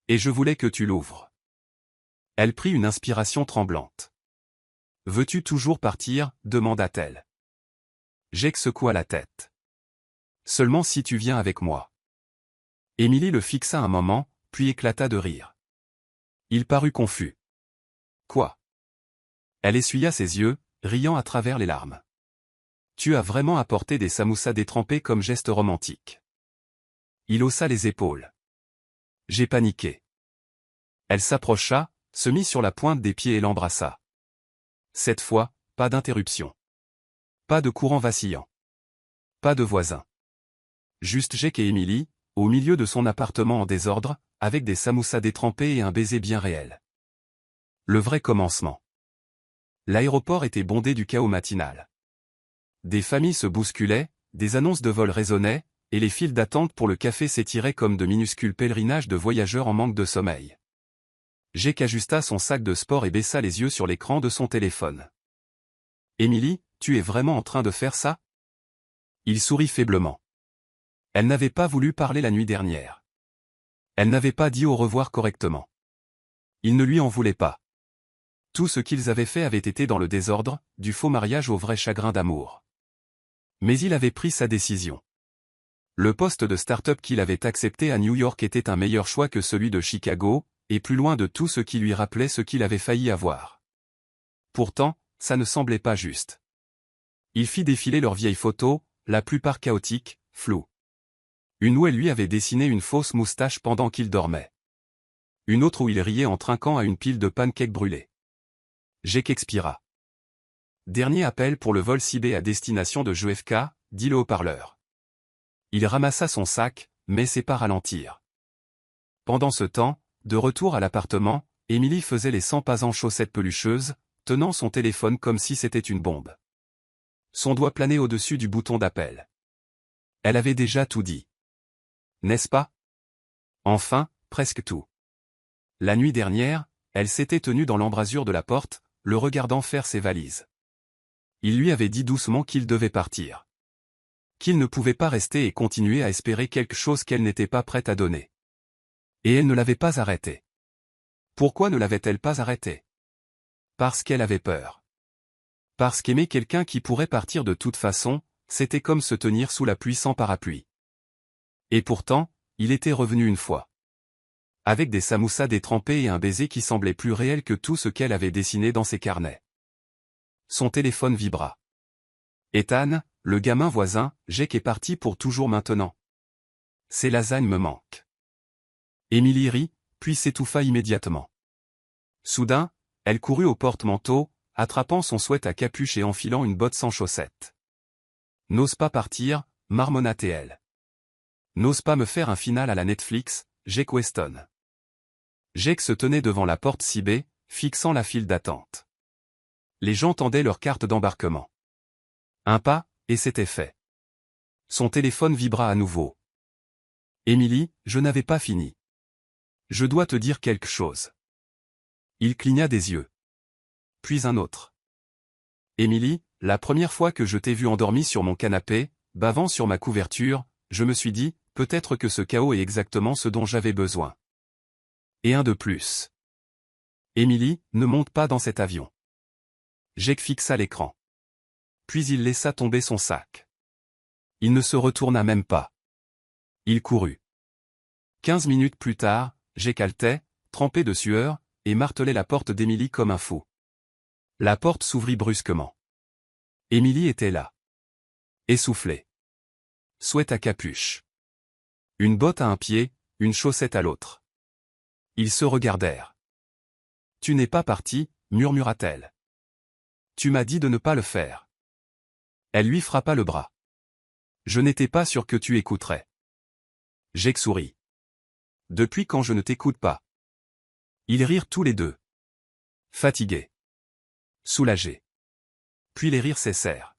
Et je voulais que tu l'ouvres. Elle prit une inspiration tremblante. Veux-tu toujours partir? Demanda-t-elle. Jake secoua la tête. Seulement si tu viens avec moi. Émilie le fixa un moment, puis éclata de rire. Il parut confus. Quoi? Elle essuya ses yeux, riant à travers les larmes. Tu as vraiment apporté des samoussas détrempés comme geste romantique. Il haussa les épaules. J'ai paniqué. Elle s'approcha, se mit sur la pointe des pieds et l'embrassa. Cette fois, pas d'interruption. Pas de courant vacillant. Pas de voisins. Juste Jake et Émilie, au milieu de son appartement en désordre, avec des samoussas détrempés et un baiser bien réel. Le vrai commencement. L'aéroport était bondé du chaos matinal. Des familles se bousculaient, des annonces de vol résonnaient, et les files d'attente pour le café s'étiraient comme de minuscules pèlerinages de voyageurs en manque de sommeil. Jake ajusta son sac de sport et baissa les yeux sur l'écran de son téléphone. Émilie, tu es vraiment en train de faire ça? Il sourit faiblement. Elle n'avait pas voulu parler la nuit dernière. Elle n'avait pas dit au revoir correctement. Il ne lui en voulait pas. Tout ce qu'ils avaient fait avait été dans le désordre, du faux mariage au vrai chagrin d'amour. Mais il avait pris sa décision. Le poste de start-up qu'il avait accepté à New York était un meilleur choix que celui de Chicago, et plus loin de tout ce qui lui rappelait ce qu'il avait failli avoir. Pourtant, ça ne semblait pas juste. Il fit défiler leurs vieilles photos, la plupart chaotiques, floues. Une où elle lui avait dessiné une fausse moustache pendant qu'il dormait. Une autre où il riait en trinquant à une pile de pancakes brûlés. Jake expira. Dernier appel pour le vol CB à destination de JFK, dit le haut-parleur. Il ramassa son sac, mais c'est pas ralentir. Pendant ce temps, de retour à l'appartement, Émilie faisait les 100 pas en chaussettes pelucheuses, tenant son téléphone comme si c'était une bombe. Son doigt planait au-dessus du bouton d'appel. Elle avait déjà tout dit. N'est-ce pas? Enfin, presque tout. La nuit dernière, elle s'était tenue dans l'embrasure de la porte, le regardant faire ses valises. Il lui avait dit doucement qu'il devait partir. Qu'il ne pouvait pas rester et continuer à espérer quelque chose qu'elle n'était pas prête à donner. Et elle ne l'avait pas arrêté. Pourquoi ne l'avait-elle pas arrêté? Parce qu'elle avait peur. Parce qu'aimer quelqu'un qui pourrait partir de toute façon, c'était comme se tenir sous la pluie sans parapluie. Et pourtant, il était revenu une fois. avec des samoussas détrempés et un baiser qui semblait plus réel que tout ce qu'elle avait dessiné dans ses carnets. Son téléphone vibra. Ethan, le gamin voisin, Jake est parti pour toujours maintenant. Ces lasagnes me manquent. Émilie rit, puis s'étouffa immédiatement. Soudain, elle courut au porte-manteau, attrapant son sweat à capuche et enfilant une botte sans chaussettes. N'ose pas partir, marmonna-t-elle. N'ose pas me faire un final à la Netflix, Jake Weston. Jake se tenait devant la porte cibée, fixant la file d'attente. Les gens tendaient leurs cartes d'embarquement. Un pas, et c'était fait. Son téléphone vibra à nouveau. Émilie, je n'avais pas fini. Je dois te dire quelque chose. Il cligna des yeux. Puis un autre. Émilie, la première fois que je t'ai vue endormie sur mon canapé, bavant sur ma couverture, je me suis dit, peut-être que ce chaos est exactement ce dont j'avais besoin. Et un de plus. Émilie, ne monte pas dans cet avion. Jake fixa l'écran. Puis il laissa tomber son sac. Il ne se retourna même pas. Il courut. 15 minutes plus tard, Jake haletait, trempé de sueur, et martelait la porte d'Émilie comme un fou. La porte s'ouvrit brusquement. Émilie était là. Essoufflée. Sweat à capuche. Une botte à un pied, une chaussette à l'autre. Ils se regardèrent. « Tu n'es pas parti, murmura-t-elle. Tu m'as dit de ne pas le faire. » Elle lui frappa le bras. « Je n'étais pas sûr que tu écouterais. » Jake sourit. « Depuis quand je ne t'écoute pas ?» Ils rirent tous les deux. Fatigués. Soulagés. Puis les rires cessèrent.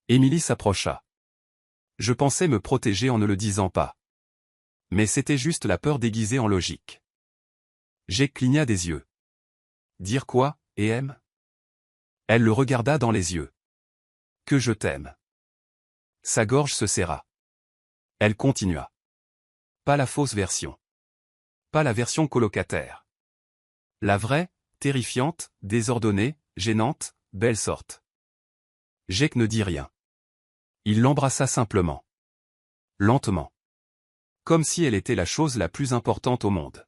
Émilie s'approcha. « Je pensais me protéger en ne le disant pas. Mais c'était juste la peur déguisée en logique. » Jake cligna des yeux. « Dire quoi, et ? » Elle le regarda dans les yeux. « Que je t'aime. » Sa gorge se serra. Elle continua. « Pas la fausse version. Pas la version colocataire. La vraie, terrifiante, désordonnée, gênante, belle sorte. » Jake ne dit rien. Il l'embrassa simplement. Lentement. Comme si elle était la chose la plus importante au monde.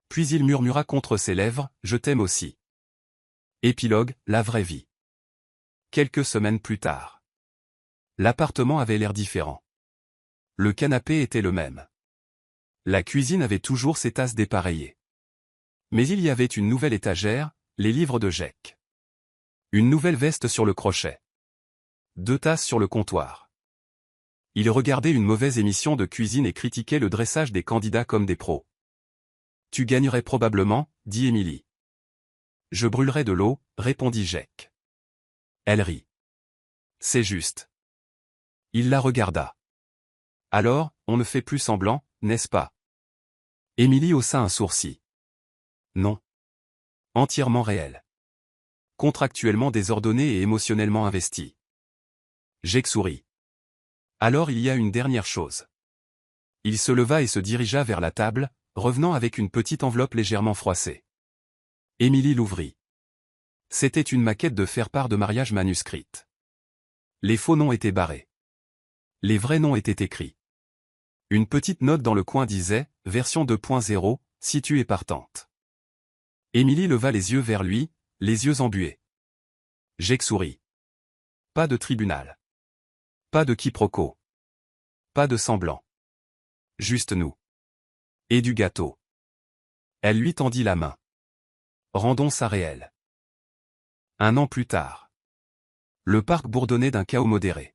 Puis il murmura contre ses lèvres, « Je t'aime aussi. » Épilogue, la vraie vie. Quelques semaines plus tard. L'appartement avait l'air différent. Le canapé était le même. La cuisine avait toujours ses tasses dépareillées. Mais il y avait une nouvelle étagère, les livres de Jake. Une nouvelle veste sur le crochet. 2 tasses sur le comptoir. Il regardait une mauvaise émission de cuisine et critiquait le dressage des candidats comme des pros. « Tu gagnerais probablement, » dit Émilie. « Je brûlerais de l'eau, » répondit Jake. Elle rit. « C'est juste. » Il la regarda. « Alors, on ne fait plus semblant, n'est-ce pas ?» Émilie haussa un sourcil. « Non. Entièrement réel. Contractuellement désordonné et émotionnellement investi. » Jake sourit. « Alors il y a une dernière chose. » Il se leva et se dirigea vers la table, revenant avec une petite enveloppe légèrement froissée. Émilie l'ouvrit. C'était une maquette de faire-part de mariage manuscrite. Les faux noms étaient barrés. Les vrais noms étaient écrits. Une petite note dans le coin disait « Version 2.0, si tu es partante ». Émilie leva les yeux vers lui, les yeux embués. Jake sourit. Pas de tribunal. Pas de quiproquo. Pas de semblant. Juste nous. Et du gâteau. Elle lui tendit la main. Rendons ça réel. 1 an plus tard. Le parc bourdonnait d'un chaos modéré.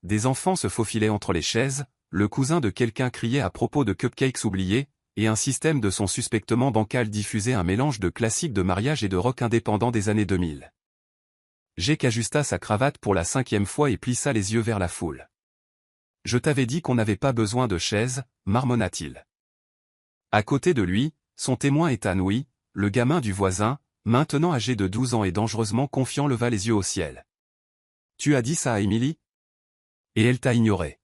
Des enfants se faufilaient entre les chaises, le cousin de quelqu'un criait à propos de cupcakes oubliés, et un système de son suspectement bancal diffusait un mélange de classiques de mariage et de rock indépendant des années 2000. Jake ajusta sa cravate pour la 5e fois et plissa les yeux vers la foule. « Je t'avais dit qu'on n'avait pas besoin de chaises, marmonna-t-il. À côté de lui, son témoin épanoui, le gamin du voisin, maintenant âgé de 12 ans et dangereusement confiant leva les yeux au ciel. « Tu as dit ça à Émilie ? Et elle t'a ignoré.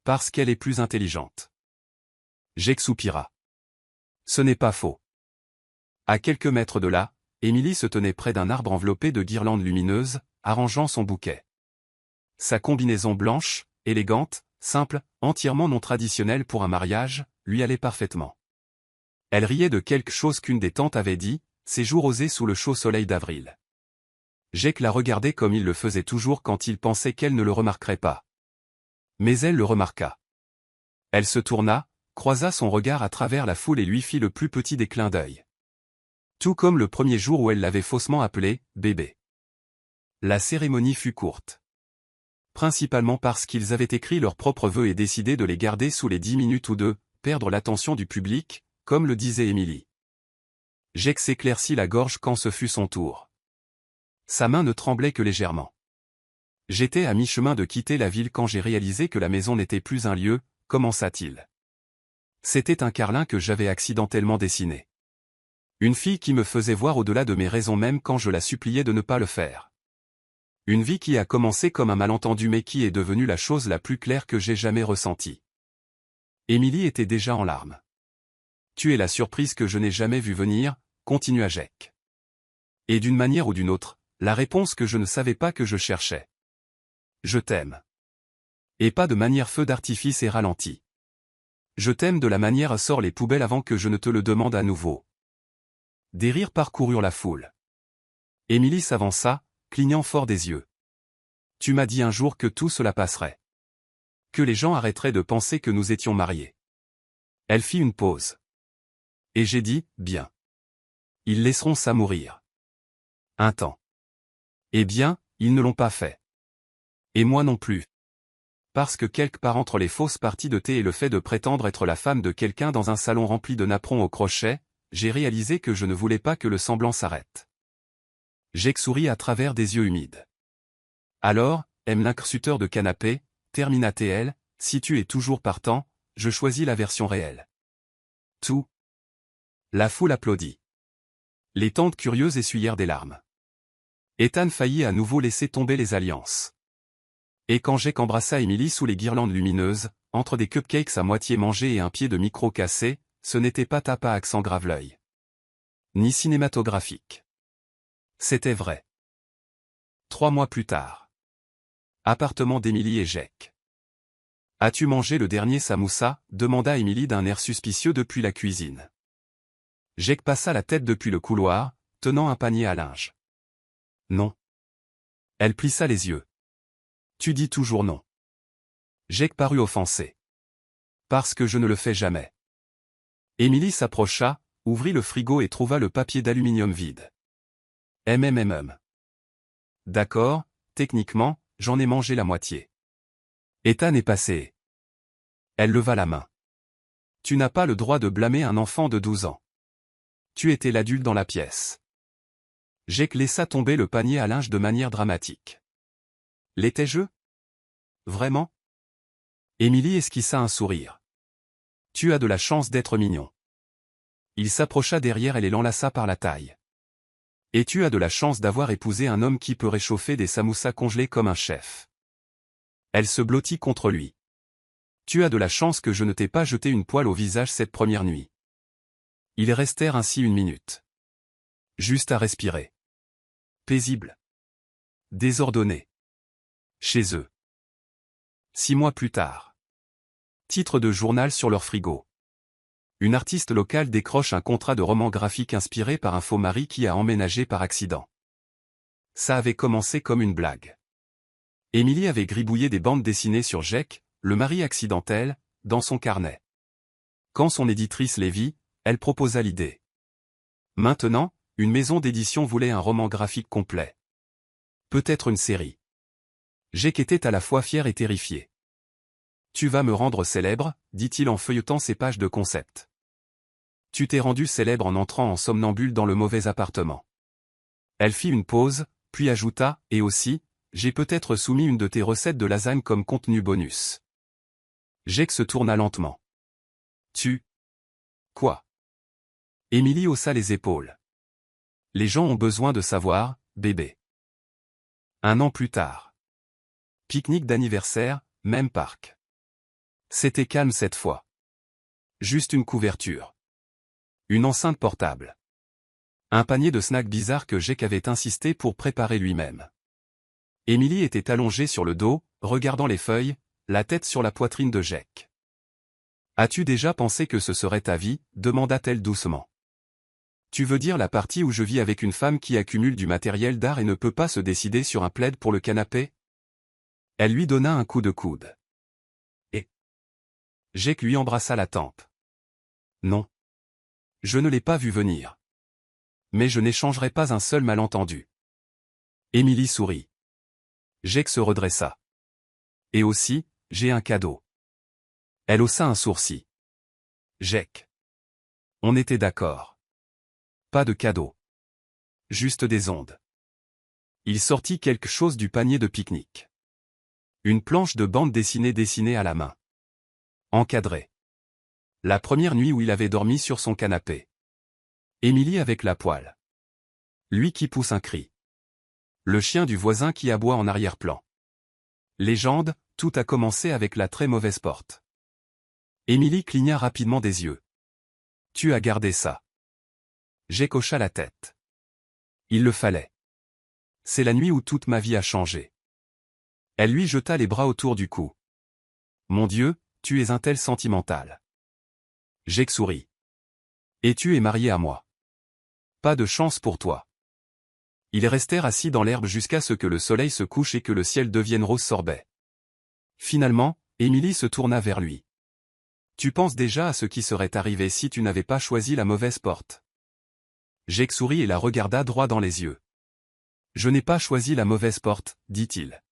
Parce qu'elle est plus intelligente. » Jake soupira. Ce n'est pas faux. À quelques mètres de là, Émilie se tenait près d'un arbre enveloppé de guirlandes lumineuses, arrangeant son bouquet. Sa combinaison blanche, élégante, simple, entièrement non traditionnelle pour un mariage, lui allait parfaitement. Elle riait de quelque chose qu'une des tantes avait dit, ces jours osés sous le chaud soleil d'avril. Jake la regardait comme il le faisait toujours quand il pensait qu'elle ne le remarquerait pas. Mais elle le remarqua. Elle se tourna, croisa son regard à travers la foule et lui fit le plus petit des clins d'œil. Tout comme le premier jour où elle l'avait faussement appelé « bébé ». La cérémonie fut courte. Principalement parce qu'ils avaient écrit leurs propres vœux et décidé de les garder sous les 10 minutes ou de « perdre l'attention du public », comme le disait Émilie. Jake s'éclaircit la gorge quand ce fut son tour. Sa main ne tremblait que légèrement. J'étais à mi-chemin de quitter la ville quand j'ai réalisé que la maison n'était plus un lieu, commença-t-il. C'était un carlin que j'avais accidentellement dessiné. Une fille qui me faisait voir au-delà de mes raisons même quand je la suppliais de ne pas le faire. Une vie qui a commencé comme un malentendu mais qui est devenue la chose la plus claire que j'ai jamais ressentie. Émilie était déjà en larmes. Tu es la surprise que je n'ai jamais vue venir, continua Jake. Et d'une manière ou d'une autre, la réponse que je ne savais pas que je cherchais. Je t'aime. Et pas de manière feu d'artifice et ralenti. Je t'aime de la manière sors les poubelles avant que je ne te le demande à nouveau. Des rires parcoururent la foule. Émilie s'avança, clignant fort des yeux. Tu m'as dit un jour que tout cela passerait. Que les gens arrêteraient de penser que nous étions mariés. Elle fit une pause. Et j'ai dit, bien. Ils laisseront ça mourir. Un temps. Eh bien, ils ne l'ont pas fait. Et moi non plus. Parce que quelque part entre les fausses parties de thé et le fait de prétendre être la femme de quelqu'un dans un salon rempli de napperons au crochet, j'ai réalisé que je ne voulais pas que le semblant s'arrête. Jake sourit à travers des yeux humides. Alors, l'incrustuteur de canapé, termina-t-elle, si tu es toujours partant, je choisis la version réelle. Tout. La foule applaudit. Les tantes curieuses essuyèrent des larmes. Ethan faillit à nouveau laisser tomber les alliances. Et quand Jake embrassa Émilie sous les guirlandes lumineuses, entre des cupcakes à moitié mangés et un pied de micro cassé, ce n'était pas tape à accent grave-l'œil. Ni cinématographique. C'était vrai. 3 mois plus tard. Appartement d'Émilie et Jake. As-tu mangé le dernier samoussa demanda Émilie d'un air suspicieux depuis la cuisine. Jake passa la tête depuis le couloir, tenant un panier à linge. Non. Elle plissa les yeux. Tu dis toujours non. Jake parut offensé. Parce que je ne le fais jamais. Émilie s'approcha, ouvrit le frigo et trouva le papier d'aluminium vide. D'accord, techniquement, j'en ai mangé la moitié. Ethan est passé. Elle leva la main. Tu n'as pas le droit de blâmer un enfant de 12 ans. Tu étais l'adulte dans la pièce. Jake laissa tomber le panier à linge de manière dramatique. L'étais-je? Vraiment? Émilie esquissa un sourire. Tu as de la chance d'être mignon. Il s'approcha derrière elle et l'enlaça par la taille. Et tu as de la chance d'avoir épousé un homme qui peut réchauffer des samoussas congelés comme un chef. Elle se blottit contre lui. Tu as de la chance que je ne t'ai pas jeté une poêle au visage cette première nuit. Ils restèrent ainsi 1 minute. Juste à respirer. Paisible. Désordonné. Chez eux. 6 mois plus tard. Titre de journal sur leur frigo. Une artiste locale décroche un contrat de roman graphique inspiré par un faux mari qui a emménagé par accident. Ça avait commencé comme une blague. Émilie avait gribouillé des bandes dessinées sur Jake, le mari accidentel, dans son carnet. Quand son éditrice les vit, elle proposa l'idée. Maintenant, une maison d'édition voulait un roman graphique complet. Peut-être une série. Jake était à la fois fier et terrifié. Tu vas me rendre célèbre, dit-il en feuilletant ses pages de concept. Tu t'es rendu célèbre en entrant en somnambule dans le mauvais appartement. Elle fit une pause, puis ajouta, et aussi, j'ai peut-être soumis une de tes recettes de lasagne comme contenu bonus. Jake se tourna lentement. Tu? Quoi? Émilie haussa les épaules. Les gens ont besoin de savoir, bébé. 1 an plus tard. Pique-nique d'anniversaire, même parc. C'était calme cette fois. Juste une couverture. Une enceinte portable. Un panier de snacks bizarres que Jake avait insisté pour préparer lui-même. Émilie était allongée sur le dos, regardant les feuilles, la tête sur la poitrine de Jake. As-tu déjà pensé que ce serait ta vie, demanda-t-elle doucement. Tu veux dire la partie où je vis avec une femme qui accumule du matériel d'art et ne peut pas se décider sur un plaid pour le canapé? Elle lui donna un coup de coude. Et Jake lui embrassa la tempe. Non. Je ne l'ai pas vu venir. Mais je n'échangerai pas un seul malentendu. Émilie sourit. Jake se redressa. Et aussi, j'ai un cadeau. Elle haussa un sourcil. Jake. On était d'accord. Pas de cadeau. Juste des ondes. Il sortit quelque chose du panier de pique-nique. Une planche de bande dessinée à la main. Encadrée. La première nuit où il avait dormi sur son canapé. Émilie avec la poêle. Lui qui pousse un cri. Le chien du voisin qui aboie en arrière-plan. Légende, tout a commencé avec la très mauvaise porte. Émilie cligna rapidement des yeux. Tu as gardé ça. Jake hocha la tête. Il le fallait. C'est la nuit où toute ma vie a changé. Elle lui jeta les bras autour du cou. Mon Dieu, tu es un tel sentimental. Jake sourit. Et tu es marié à moi. Pas de chance pour toi. Ils restèrent assis dans l'herbe jusqu'à ce que le soleil se couche et que le ciel devienne rose sorbet. Finalement, Émilie se tourna vers lui. Tu penses déjà à ce qui serait arrivé si tu n'avais pas choisi la mauvaise porte? Jake sourit et la regarda droit dans les yeux. Je n'ai pas choisi la mauvaise porte, dit-il.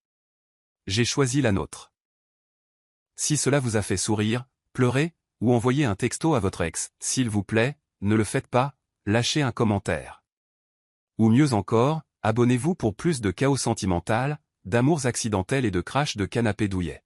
J'ai choisi la nôtre. Si cela vous a fait sourire, pleurer, ou envoyer un texto à votre ex, s'il vous plaît, ne le faites pas, lâchez un commentaire. Ou mieux encore, abonnez-vous pour plus de chaos sentimental, d'amours accidentels et de crash de canapé douillet.